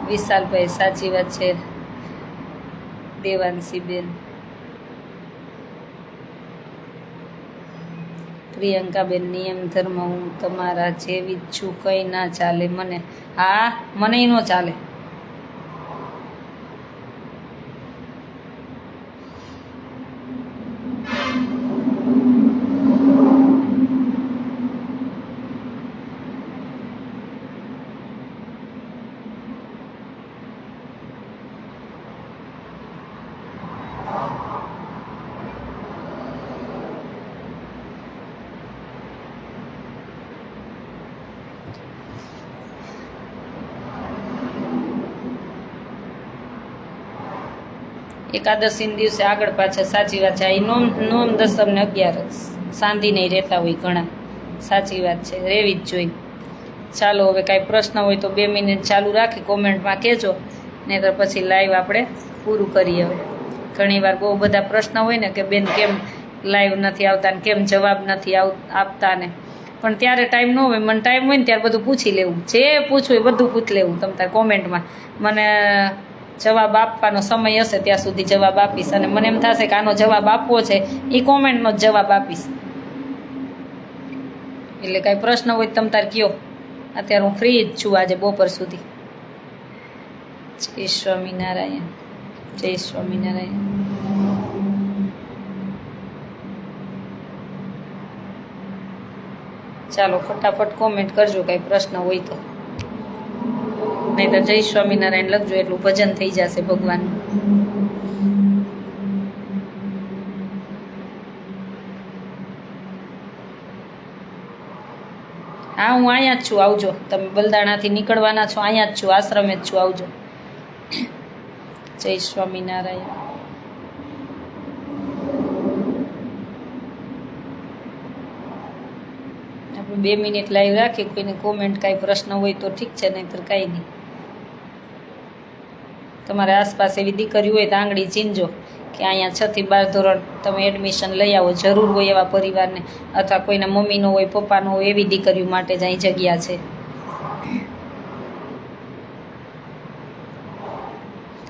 વિશાલભાઈ, સાચી વાત છે. દેવાંશીબેન, પ્રિયંકાબેન, નિયમ ધર્મ હું તમારા જેવી જ છું, કંઈ ના ચાલે મને. હા, મને ન ચાલે. એકાદશીના દિવસે આગળ પાછળ સાચી વાત છે. આ નોમ 10 ને 11 સાંધી નહીં રહેતા હોય ઘણા. સાચી વાત છે, રહેવી જ જોઈએ. ચાલો હવે કાંઈ પ્રશ્ન હોય તો 2 મિનિટ ચાલુ રાખી કોમેન્ટમાં કહેજો, નહીં તો પછી લાઈવ આપણે પૂરું કરીએ. હવે ઘણીવાર બહુ બધા પ્રશ્ન હોય ને કે બેન કેમ લાઈવ નથી આવતા ને કેમ જવાબ નથી આપતા ને, પણ ત્યારે ટાઈમ ન હોય. મને ટાઈમ હોય ને ત્યારે બધું પૂછી લેવું, જે પૂછવું એ બધું પૂછી લેવું. તમ તાર કોમેન્ટમાં મને જવાબ આપવાનો સમય હશે ત્યાં સુધી જવાબ આપીશ, અને મને એમ થશે કે આનો જવાબ આપવો છે એ કોમેન્ટનો જ જવાબ આપીશ. એટલે કાંઈ પ્રશ્ન હોય તમ તાર કયો. અત્યારે હું ફ્રી જ છું આજે બપોર સુધી. જય સ્વામિનારાયણ, જય સ્વામિનારાયણ. ચાલો ફટાફટ કોમેન્ટ કરજો કાંઈ પ્રશ્ન હોય તો, નહીં તો જય સ્વામિનારાયણ લખજો એટલું ભજન થઈ જશે ભગવાનનું. હા, હું અહીંયા જ છું, આવજો. તમે બલદાણાથી નીકળવાના છો, અહીંયા જ છું, આશ્રમે જ છું, આવજો. જય સ્વામિનારાયણ. આપણે 2 મિનિટ લાઈવ રાખી, કોઈને કોમેન્ટ કાંઈ પ્રશ્ન હોય તો ઠીક છે, નહીંતર કાંઈ નહીં. તમારે આસપાસ એવી દીકરીઓ હોય તો આંગળી ચીંજો કે અહીંયા 6 થી 12 ધોરણ તમે એડમિશન લઈ આવો. જરૂર હોય એવા પરિવારને, અથવા કોઈના મમ્મીનો હોય પપ્પાનો હોય એવી દીકરીઓ માટે જ અહીં જગ્યા છે.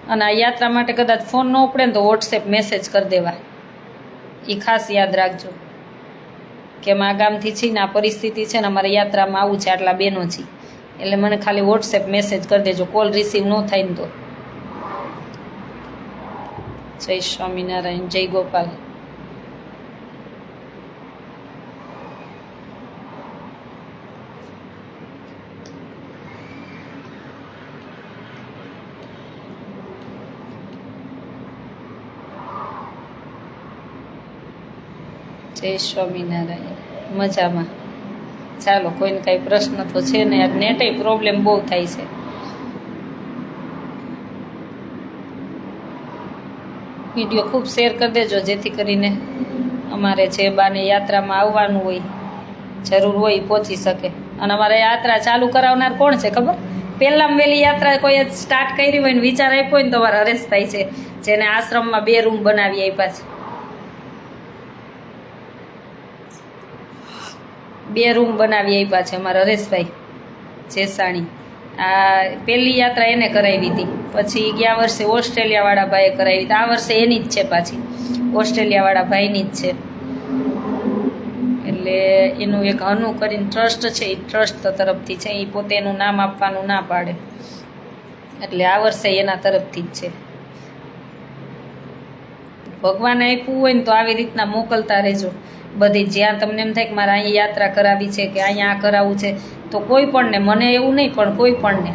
અને આ યાત્રા માટે કદાચ ફોન ન ઉપડે ને તો વોટ્સએપ મેસેજ કરી દેવા. એ ખાસ યાદ રાખજો કે અમે આ ગામથી છીએ ને આ પરિસ્થિતિ છે ને અમારે યાત્રામાં આવું છે, આટલા બહેનો છીએ, એટલે મને ખાલી વોટ્સએપ મેસેજ કરી દેજો. કોલ રિસીવ ન થાય ને તો. જય સ્વામિનારાયણ, જય ગોપાલ. જય સ્વામિનારાયણ. મજામાં. ચાલો, કોઈને કાંઈ પ્રશ્ન તો છે ને, યાર નેટે પ્રોબ્લેમ બહુ થાય છે. વિડીયો ખૂબ શેર કરી દેજો જેથી કરીને અમારે જે બાને યાત્રામાં આવવાનું હોય, જરૂર હોય પહોંચી શકે. અને અમારે યાત્રા ચાલુ કરાવનાર કોણ છે ખબર? પહેલામાં વહેલી યાત્રા કોઈ સ્ટાર્ટ કરી હોય ને વિચાર આપ્યો હોય ને તો અમારા હરેશભાઈ છે, જેને આશ્રમમાં 2 રૂમ બનાવી આપ્યા છે. 2 રૂમ બનાવી આપ્યા છે અમારા હરેશભાઈ જેસાણી. આ પહેલી યાત્રા એને કરાવી હતી, પછી ગયા વર્ષે ઓસ્ટ્રેલિયાવાળા ભાઈએ કરાવી હતી. આ વર્ષે એની જ છે, પાછી ઓસ્ટ્રેલિયાવાળા ભાઈની જ છે. એટલે એનું એક અનુ કરીને ટ્રસ્ટ છે, એ ટ્રસ્ટ તરફથી છે. એ પોતે એનું નામ આપવાનું ના પાડે, એટલે આ વર્ષે એના તરફથી જ છે. ભગવાને આપ્યું હોય ને તો આવી રીતના મોકલતા રહેજો બધી. જ્યાં તમને એમ થાય કે મારે અહીંયા યાત્રા કરાવી છે કે અહીંયા આ કરાવવું છે, તો કોઈ પણને, મને એવું નહીં પણ કોઈ પણને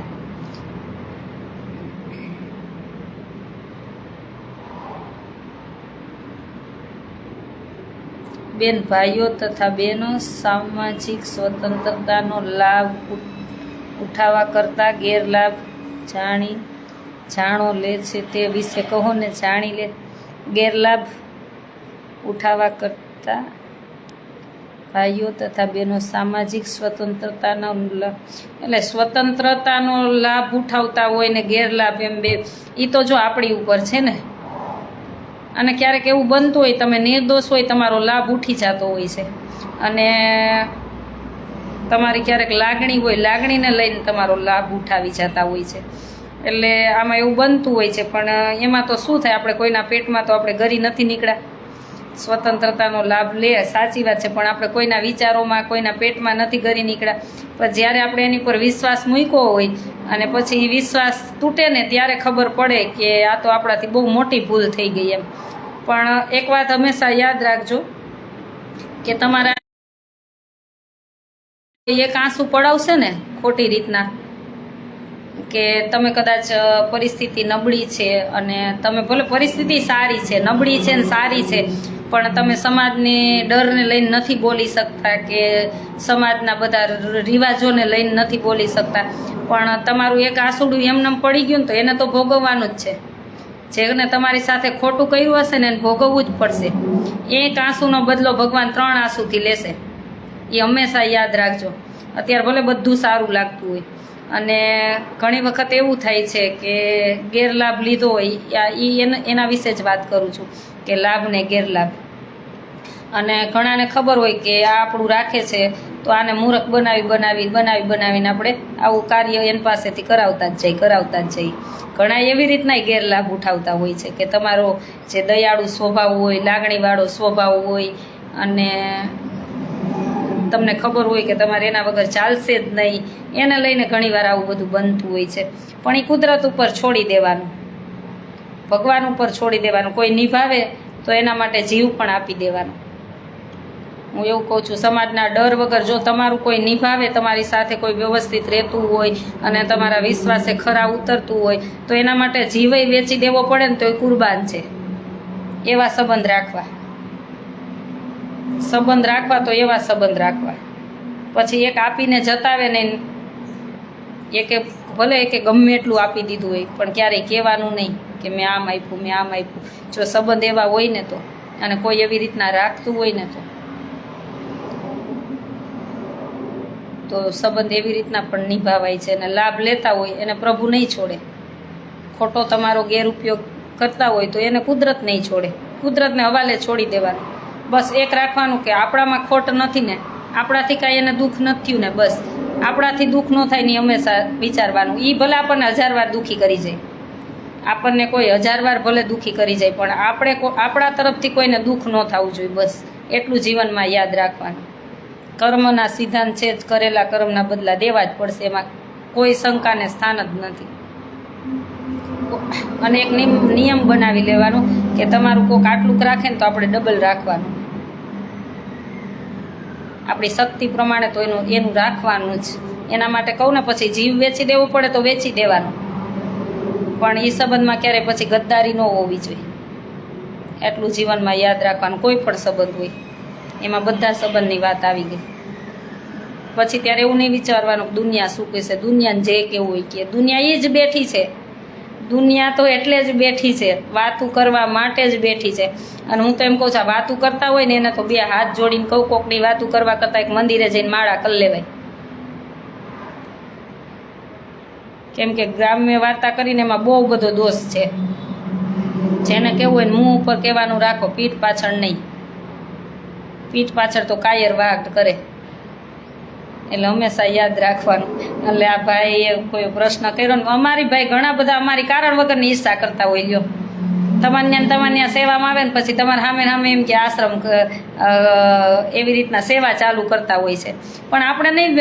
બેન, ભાઈઓ તથા બહેનો સામાજિક સ્વતંત્રતાનો લાભ ઉઠાવવા કરતાં ગેરલાભ જાણો લે છે તે વિશે કહો ને. જાણી લે ગેરલાભ ઉઠાવવા કરતાં ભાઈઓ તથા બહેનો સામાજિક સ્વતંત્રતાનો એટલે સ્વતંત્રતાનો લાભ ઉઠાવતા હોય ને ગેરલાભ, એમ બે એ તો જો આપણી ઉપર છે ને. અને ક્યારેક એવું બનતું હોય તમે નિર્દોષ હોય, તમારો લાભ ઉઠી જતો હોય છે, અને તમારી ક્યારેક લાગણી હોય, લાગણીને લઈને તમારો લાભ ઉઠાવી જતા હોય છે. એટલે આમાં એવું બનતું હોય છે, પણ એમાં તો શું થાય, આપણે કોઈના પેટમાં તો આપણે ગરી નથી નીકળ્યા. સ્વતંત્રતાનો લાભ લે, સાચી વાત છે, પણ આપણે કોઈના વિચારોમાં કોઈના પેટમાં નથી ગરી નીકળ્યા. પણ જ્યારે આપણે એની પર વિશ્વાસ મૂક્યો હોય અને પછી વિશ્વાસ તૂટે ને ત્યારે ખબર પડે કે આ તો આપણાથી બહુ મોટી ભૂલ થઈ ગઈ એમ. પણ એક વાત હંમેશા યાદ રાખજો કે તમારા એક આંસુ પડાવશે ને ખોટી રીતના, કે તમે કદાચ પરિસ્થિતિ નબળી છે અને તમે ભલે પરિસ્થિતિ સારી છે, નબળી છે ને સારી છે, પણ તમે સમાજની ડરને લઈને નથી બોલી શકતા કે સમાજના બધા રિવાજોને લઈને નથી બોલી શકતા, પણ તમારું એક આંસુડું એમનેમ પડી ગયું ને તો એને તો ભોગવવાનું જ છે. જેને તમારી સાથે ખોટું કર્યું હશે ને એને ભોગવવું જ પડશે. એક આંસુનો બદલો ભગવાન 3 આંસુથી લેશે, એ હંમેશા યાદ રાખજો. અત્યારે ભલે બધું સારું લાગતું હોય અને ઘણી વખત એવું થાય છે કે ગેરલાભ લીધો હોય, એના વિશે જ વાત કરું છું કે લાભ ને ગેરલાભ. અને ઘણાને ખબર હોય કે આ આપણું રાખે છે તો આને મૂર્ખ બનાવીને આપણે આવું કાર્ય એની પાસેથી કરાવતા જ જઈએ. ઘણા એવી રીતના ગેરલાભ ઉઠાવતા હોય છે કે તમારો જે દયાળુ સ્વભાવ હોય, લાગણીવાળો સ્વભાવ હોય અને તમને ખબર હોય કે તમારે એના વગર ચાલશે જ નહીં, એને લઈને ઘણીવાર આવું બધું બનતું હોય છે. પણ એ કુદરત ઉપર છોડી દેવાનું, ભગવાન ઉપર છોડી દેવાનું. કોઈ નિભાવે તો એના માટે જીવ પણ આપી દેવાનો. હું એવું કહું છું, સમાજના ડર વગર જો તમારું કોઈ નિભાવે, તમારી સાથે કોઈ વ્યવસ્થિત રહેતું હોય અને તમારા વિશ્વાસે ખરા ઉતરતું હોય તો એના માટે જીવય વેચી દેવો પડે ને તો એ કુરબાન છે. એવા સંબંધ રાખવા તો એવા સંબંધ રાખવા. પછી એક આપીને જતાવે ને એકે ભલે એકે ગમે એટલું આપી દીધું હોય પણ ક્યારેય કહેવાનું નહીં કે મેં આમ આપ્યું. જો સંબંધ એવા હોય ને તો, અને કોઈ એવી રીતના રાખતું હોય ને તો સંબંધ એવી રીતના પણ નિભાવાય છે. અને લાભ લેતા હોય એને પ્રભુ નહીં છોડે. ખોટો તમારો ગેરઉપયોગ કરતા હોય તો એને કુદરત નહીં છોડે. કુદરતને હવાલે છોડી દેવાનું. બસ એક રાખવાનું કે આપણામાં ખોટ નથી ને, આપણાથી કાંઈ એને દુઃખ નથી થયું ને, બસ આપણાથી દુઃખ ન થાય ને હંમેશા વિચારવાનું. એ ભલે આપણને 1000 વાર દુઃખી કરી જાય, આપણને કોઈ 1000 વાર ભલે દુઃખી કરી જાય, પણ આપણા તરફથી કોઈને દુઃખ ન થવું જોઈએ. બસ એટલું જીવનમાં યાદ રાખવાનું. કર્મના સિદ્ધાંત છે જ, કરેલા કર્મના બદલા દેવા જ પડશે, એમાં કોઈ શંકાને સ્થાન જ નથી. અને એક નિયમ બનાવી લેવાનો કે તમારું કોઈક આટલું રાખે ને તો આપણે ડબલ રાખવાનું. આપણી શક્તિ પ્રમાણે તો એનું રાખવાનું જ. એના માટે કહું ને, પછી જીવ વેચી દેવું પડે તો વેચી દેવાનું, પણ એ સંબંધમાં ક્યારેય પછી ગદ્દારી ન હોવી જોઈએ. એટલું જીવનમાં યાદ રાખવાનું. કોઈ પણ સંબંધ હોય એમાં બધા સંબંધની વાત આવી ગઈ. પછી ત્યારે એવું નહીં વિચારવાનું દુનિયા શું કહેશે, દુનિયાને જે કેવું હોય કે દુનિયા એ જ બેઠી છે. દુનિયા તો એટલે જ બેઠી છે, વાતું કરવા માટે જ બેઠી છે. અને હું તો એમ કહું છું, આ વાતું કરતા હોય ને એને તો 2 હાથ જોડીને કહું, કોકની વાતું કરવા કરતાં એક મંદિરે જઈને માળા કરી લેવાય. કેમ કે ગ્રામ્ય વાર્તા કરીને એમાં બહુ બધો દોષ છે. જેને કહેવું હોય ને મું ઉપર કહેવાનું રાખો, પીઠ પાછળ નહીં. પીઠ પાછળ તો કાયર વાઘ કરે. એટલે હંમેશા યાદ રાખવાનું. એટલે આ ભાઈએ કોઈ પ્રશ્ન કર્યો ને, અમારી ભાઈ ઘણા બધા અમારી કારણ વગરની ઈર્ષા કરતા હોય. લ્યો તમારી સેવામાં આવે ને પછી તમારે સામે એમ કે આશ્રમ એવી રીતના સેવા ચાલુ કરતા હોય છે. પણ આપણે નહીં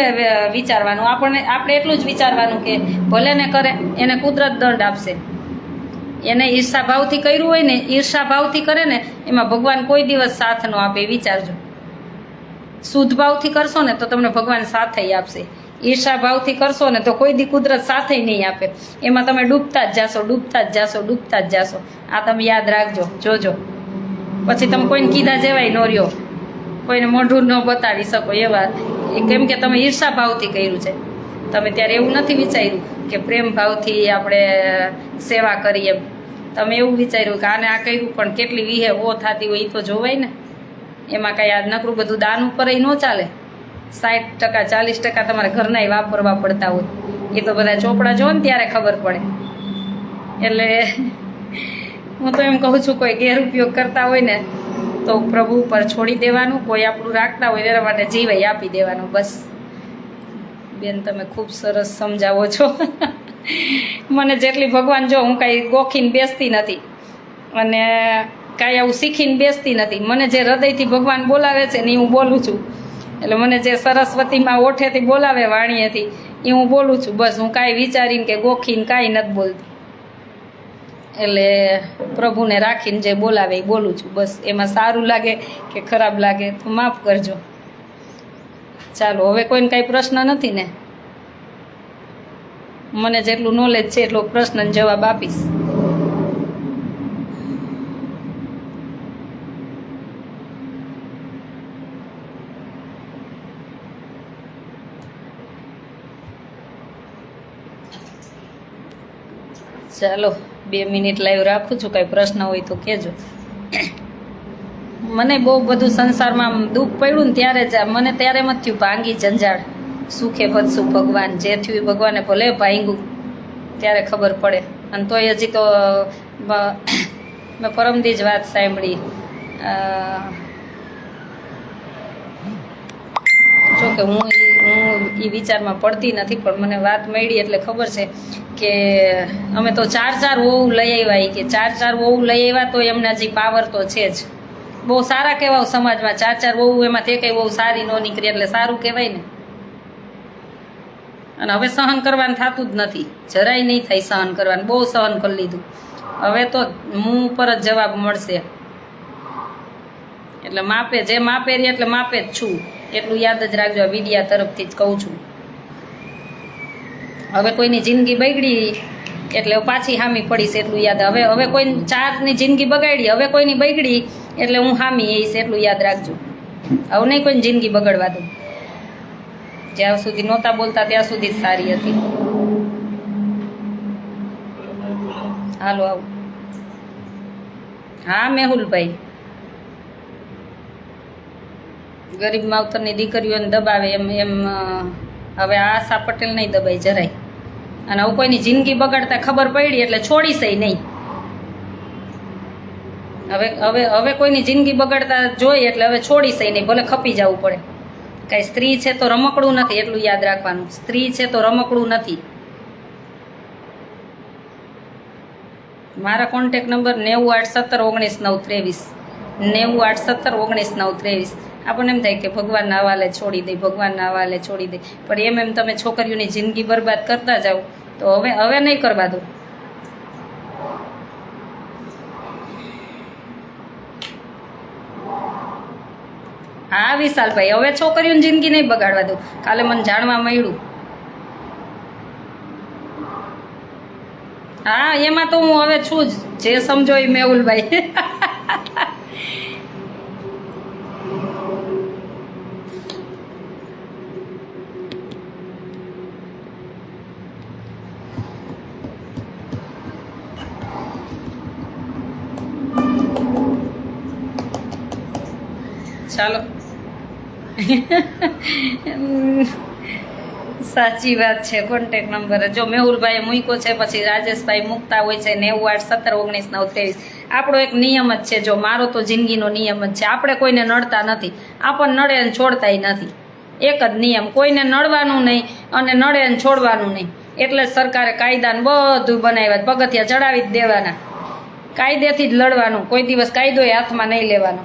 વિચારવાનું. આપણે એટલું જ વિચારવાનું કે ભલે ને કરે, એને કુદરત દંડ આપશે. એને ઈર્ષા ભાવથી કર્યું હોય ને, ઈર્ષા ભાવથી કરે ને એમાં ભગવાન કોઈ દિવસ સાથ ન આપે. વિચારજો, શુદ્ધ ભાવથી કરશો ને તો તમને ભગવાન સાથે આપશે. ઈર્ષા ભાવથી કરશો ને તો કોઈ દી કુદરત સાથે નહીં આપે. એમાં તમે ડૂબતા જ જાશો. આ તમે યાદ રાખજો, જોજો. પછી તમે કોઈને કીધા જેવાય ન રહ્યો, કોઈને મોઢું ન બતાવી શકો એવા. કેમ કે તમે ઈર્ષા ભાવથી કર્યું છે. તમે ત્યારે એવું નથી વિચાર્યું કે પ્રેમ ભાવથી આપણે સેવા કરીએ. તમે એવું વિચાર્યું કે આને આ કર્યું પણ કેટલી વિહે ઓ થતી હોય એ તો જોવાય ને. એમાં કાંઈ આ નકરું બધું દાન ઉપર ન ચાલે. 60% 40% તમારે ઘરનાય વાપરવા પડતા હોય. એ તો બધા ચોપડા જો ને ત્યારે ખબર પડે. એટલે હું તો એમ કહું છું, કોઈ ગેરઉપયોગ કરતા હોય ને તો પ્રભુ ઉપર છોડી દેવાનું. કોઈ આપણું રાખતા હોય એના માટે જીવય આપી દેવાનું. બસ બેન, તમે ખૂબ સરસ સમજાવો છો. મને જેટલી ભગવાન, જો હું કાંઈ ગોખીને બેસતી નથી અને કાંઈ આવું શીખીને બેસતી નથી. મને જે હૃદયથી ભગવાન બોલાવે છે ને એ હું બોલું છું. એટલે મને જે સરસ્વતીમાં ઓઠેથી બોલાવે વાણીએથી એ હું બોલું છું. બસ હું કાંઈ વિચારીને કે ગોખીને કાંઈ નથી બોલતી. એટલે પ્રભુને રાખીને જે બોલાવે એ બોલું છું. બસ એમાં સારું લાગે કે ખરાબ લાગે તો માફ કરજો. ચાલો, હવે કોઈને કાંઈ પ્રશ્ન નથી ને? મને જેટલું નોલેજ છે એટલો પ્રશ્નનો જવાબ આપીશ. ચાલો, 2 મિનિટ લાઈવ રાખું છું. કાંઈ પ્રશ્ન હોય તો કહેજો. મને બહુ બધું સંસારમાં દુઃખ પડ્યું ને ત્યારે જ મને ત્યારે એમ જ થયું ભાંગી જંજાળ સુખે ભજશું ભગવાન. જે થયું ભગવાને ભલે ભાંગ્યું ત્યારે ખબર પડે. અને તોય હજી તો મેં પરમદી જ વાત સાંભળી. જોકે હું એ વિચારમાં પડતી નથી, પણ મને વાત મળી એટલે ખબર છે કે અમે તો 4 વહુ લઈ આવ્યા. કે 4 વહુ લઈ આવ્યા તો એમને હજી પાવર તો છે જ. બહુ સારા કહેવાય સમાજમાં 4 વહુ, એમાં તે કંઈ બહુ સારી ન નીકળી એટલે સારું કહેવાય ને. અને હવે સહન કરવાનું થતું જ નથી, જરાય નહીં થાય સહન કરવાનું. બહુ સહન કરી લીધું, હવે તો મું ઉપર જ જવાબ મળશે. એટલે માપે જે માપે રહી એટલે માપે જ છું, એટલું યાદ જ રાખજો. વિડિયા તરફથી જ કહું છું. હવે કોઈની જિંદગી બગડી એટલે પાછી હામી પડીશ એટલું યાદ. હવે કોઈ 4ની જિંદગી બગાડી, હવે કોઈની બગડી એટલે હું હામી આવીશ એટલું યાદ રાખજો. હવે નહીં કોઈની જિંદગી બગડવા દઉં. જ્યાં સુધી નહોતા બોલતા ત્યાં સુધી જ સારી હતી. હાલો આવો. હા મેહુલભાઈ, ગરીબ માવતરની દીકરીઓને દબાવે એમ હવે આશા પટેલ નહીં દબાઈ જરાય. અને હવે કોઈની જિંદગી બગાડતા ખબર પડી એટલે છોડીશે નહીં. હવે કોઈની જિંદગી બગાડતા જોઈએ એટલે હવે છોડીશે નહીં, ભલે ખપી જવું પડે. કાંઈ સ્ત્રી છે તો રમકડું નથી, એટલું યાદ રાખવાનું. સ્ત્રી છે તો રમકડું નથી. મારા કોન્ટેક નંબર 981719 92329 981719 આપણને એમ થાય કે ભગવાનના હવાલે છોડી દે, ભગવાનના હવાલે છોડી દે. પણ એમ તમે છોકરીઓની જિંદગી બરબાદ કરતા જાઓ તો હવે નહીં કરવા દો. હા વિશાલભાઈ, હવે છોકરીઓની જિંદગી નહીં બગાડવા દો. કાલે મને જાણવા મળ્યું. હા એમાં તો હું હવે છું જ, જે સમજો એ મેહુલભાઈ. ચાલો. સાચી વાત છે. કોન્ટેક નંબર જો મેહુલભાઈ મૂક્યો છે, પછી રાજેશભાઈ મૂકતા હોય છે 981719 આપણો એક નિયમ જ છે. જો મારો તો જિંદગીનો નિયમ જ છે, આપણે કોઈને નડતા નથી, આપણને નડે અને છોડતાય નથી. એક જ નિયમ, કોઈને નડવાનું નહીં અને નડે અને છોડવાનું નહીં. એટલે જ સરકારે કાયદાને બધું બનાવ્યા, પગથિયા ચડાવી જ દેવાના, કાયદેથી જ લડવાનું. કોઈ દિવસ કાયદો એ હાથમાં નહીં લેવાનો.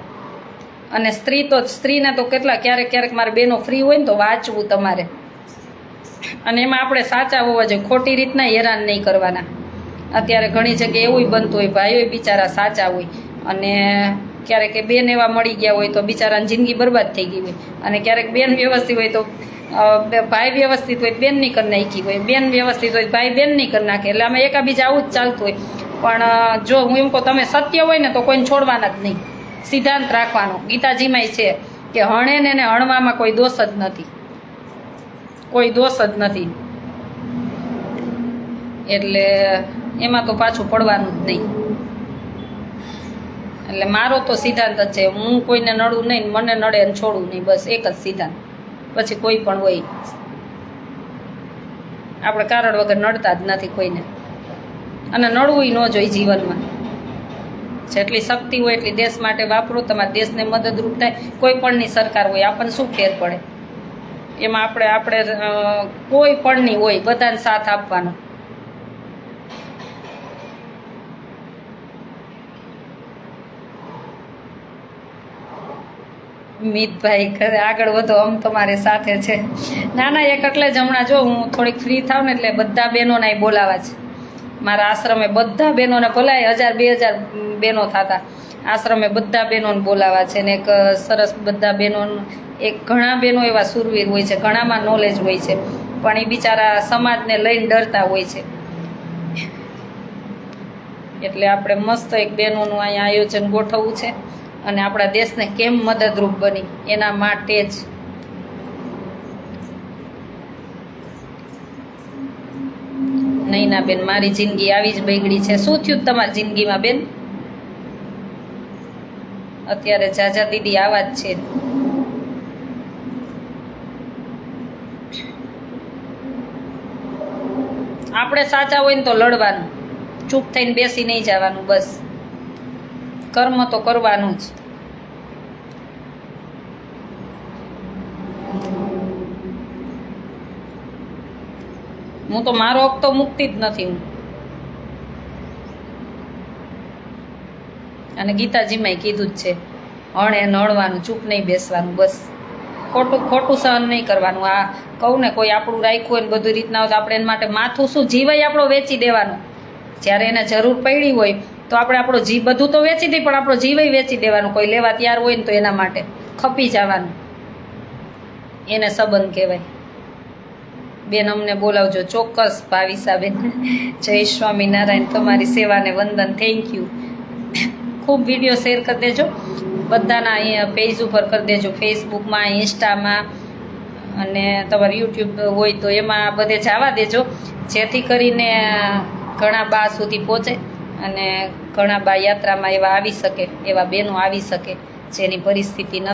અને સ્ત્રીને તો કેટલા ક્યારેક મારે બેનો ફ્રી હોય ને તો વાંચવું તમારે. અને એમાં આપણે સાચા હોવા જોઈએ, ખોટી રીતના હેરાન નહીં કરવાના. અત્યારે ઘણી જગ્યાએ એવું બનતું હોય, ભાઈઓ બિચારા સાચા હોય અને ક્યારેક બેન એવા મળી ગયા હોય તો બિચારાની જિંદગી બરબાદ થઈ ગઈ હોય. અને ક્યારેક બેન વ્યવસ્થિત હોય તો ભાઈ વ્યવસ્થિત હોય બેનની કરી નાખી હોય, બેન વ્યવસ્થિત હોય ભાઈ બેનની કરી નાખે. એટલે અમે એકાબીજા આવું જ ચાલતું હોય. પણ જો હું એમ કહું, તમે સત્ય હોય ને તો કોઈને છોડવાના જ નહીં, સિદ્ધાંત રાખવાનો. ગીતાજીમાંય છે કે હણે ને હણવામાં કોઈ દોષ જ નથી, કોઈ દોષ જ નથી. એટલે એમાં તો પાછું પડવાનું જ નહીં. એટલે મારો તો સિદ્ધાંત જ છે, હું કોઈને નડું નહીં, મને નડે અને છોડું નહીં, બસ એક જ સિદ્ધાંત. પછી કોઈ પણ હોય, આપણે કારણ વગર નડતા જ નથી કોઈને. અને નડવું ન જોઈએ જીવનમાં. જેટલી શક્તિ હોય એટલી દેશ માટે વાપરો, તમારા દેશને મદદરૂપ થાય. કોઈ પણની સરકાર હોય, આપણને શું ફેર પડે એમાં? આપણે કોઈ પણની હોય, બધાને સાથ આપવાનો. મિતભાઈ ઘરે આગળ વધો, આમ તમારી સાથે છે. ના એક એટલે જ હમણાં જો હું થોડીક ફ્રી થાવ ને એટલે બધા બહેનોને અહીં બોલાવા છે. મારા આશ્રમે બધા બહેનોને બોલાય, 1000-2000 બહેનો થતા આશ્રમે બધા બહેનોને બોલાવા છે. ને એક સરસ બધા બહેનો, એક ઘણા બહેનો એવા સુરવીર હોય છે, ઘણામાં નોલેજ હોય છે, પણ એ બિચારા સમાજને લઈને ડરતા હોય છે. એટલે આપણે મસ્ત એક બહેનોનું અહીંયા આયોજન ગોઠવવું છે અને આપણા દેશને કેમ મદદરૂપ બની એના માટે જ. નૈના બેન, મારી જિંદગી આવી જ બગડી છે. શું થયું તમારી જિંદગીમાં બેન? અત્યારે જાજા દીદી આવા જ છે. આપણે સાચા હોય ને તો લડવાનું, ચૂપ થઈને બેસી નહીં જવાનું. બસ કર્મ તો કરવાનું જ. હું તો મારો હક તો મૂકતી જ નથી હું. અને ગીતાજીમાં કીધું જ છે, હણે નળવાનું, ચૂપ નહીં બેસવાનું. બસ ખોટું સહન નહીં કરવાનું. આ કહું ને, કોઈ આપણું રાખ્યું હોય ને બધું રીતના હોય તો આપણે એના માટે માથું શું જીવાય આપણો વેચી દેવાનું. જ્યારે એને જરૂર પડી હોય તો આપણે આપણો જીવ બધું તો વેચી દઈએ, પણ આપણો જીવય વેચી દેવાનું. કોઈ લેવા તૈયાર હોય ને તો એના માટે ખપી જવાનું. એને સંબંધ કહેવાય. બેન અમને બોલાવજો ચોક્કસ. ભાવિસાબેન, જય સ્વામિનારાયણ. તમારી સેવાને વંદન. Thank you. ખૂબ વિડીયો શેર કરી દેજો બધાના. અહીંયા પેજ ઉપર કરી દેજો, ફેસબુકમાં, ઇન્સ્ટામાં, અને તમારું યુટ્યુબ હોય તો એમાં બધે જવા દેજો, જેથી કરીને ઘણા બા સુધી પહોંચે અને ઘણા બા યાત્રામાં એવા આવી શકે, એવા બહેનો આવી શકે જેની પરિસ્થિતિ ન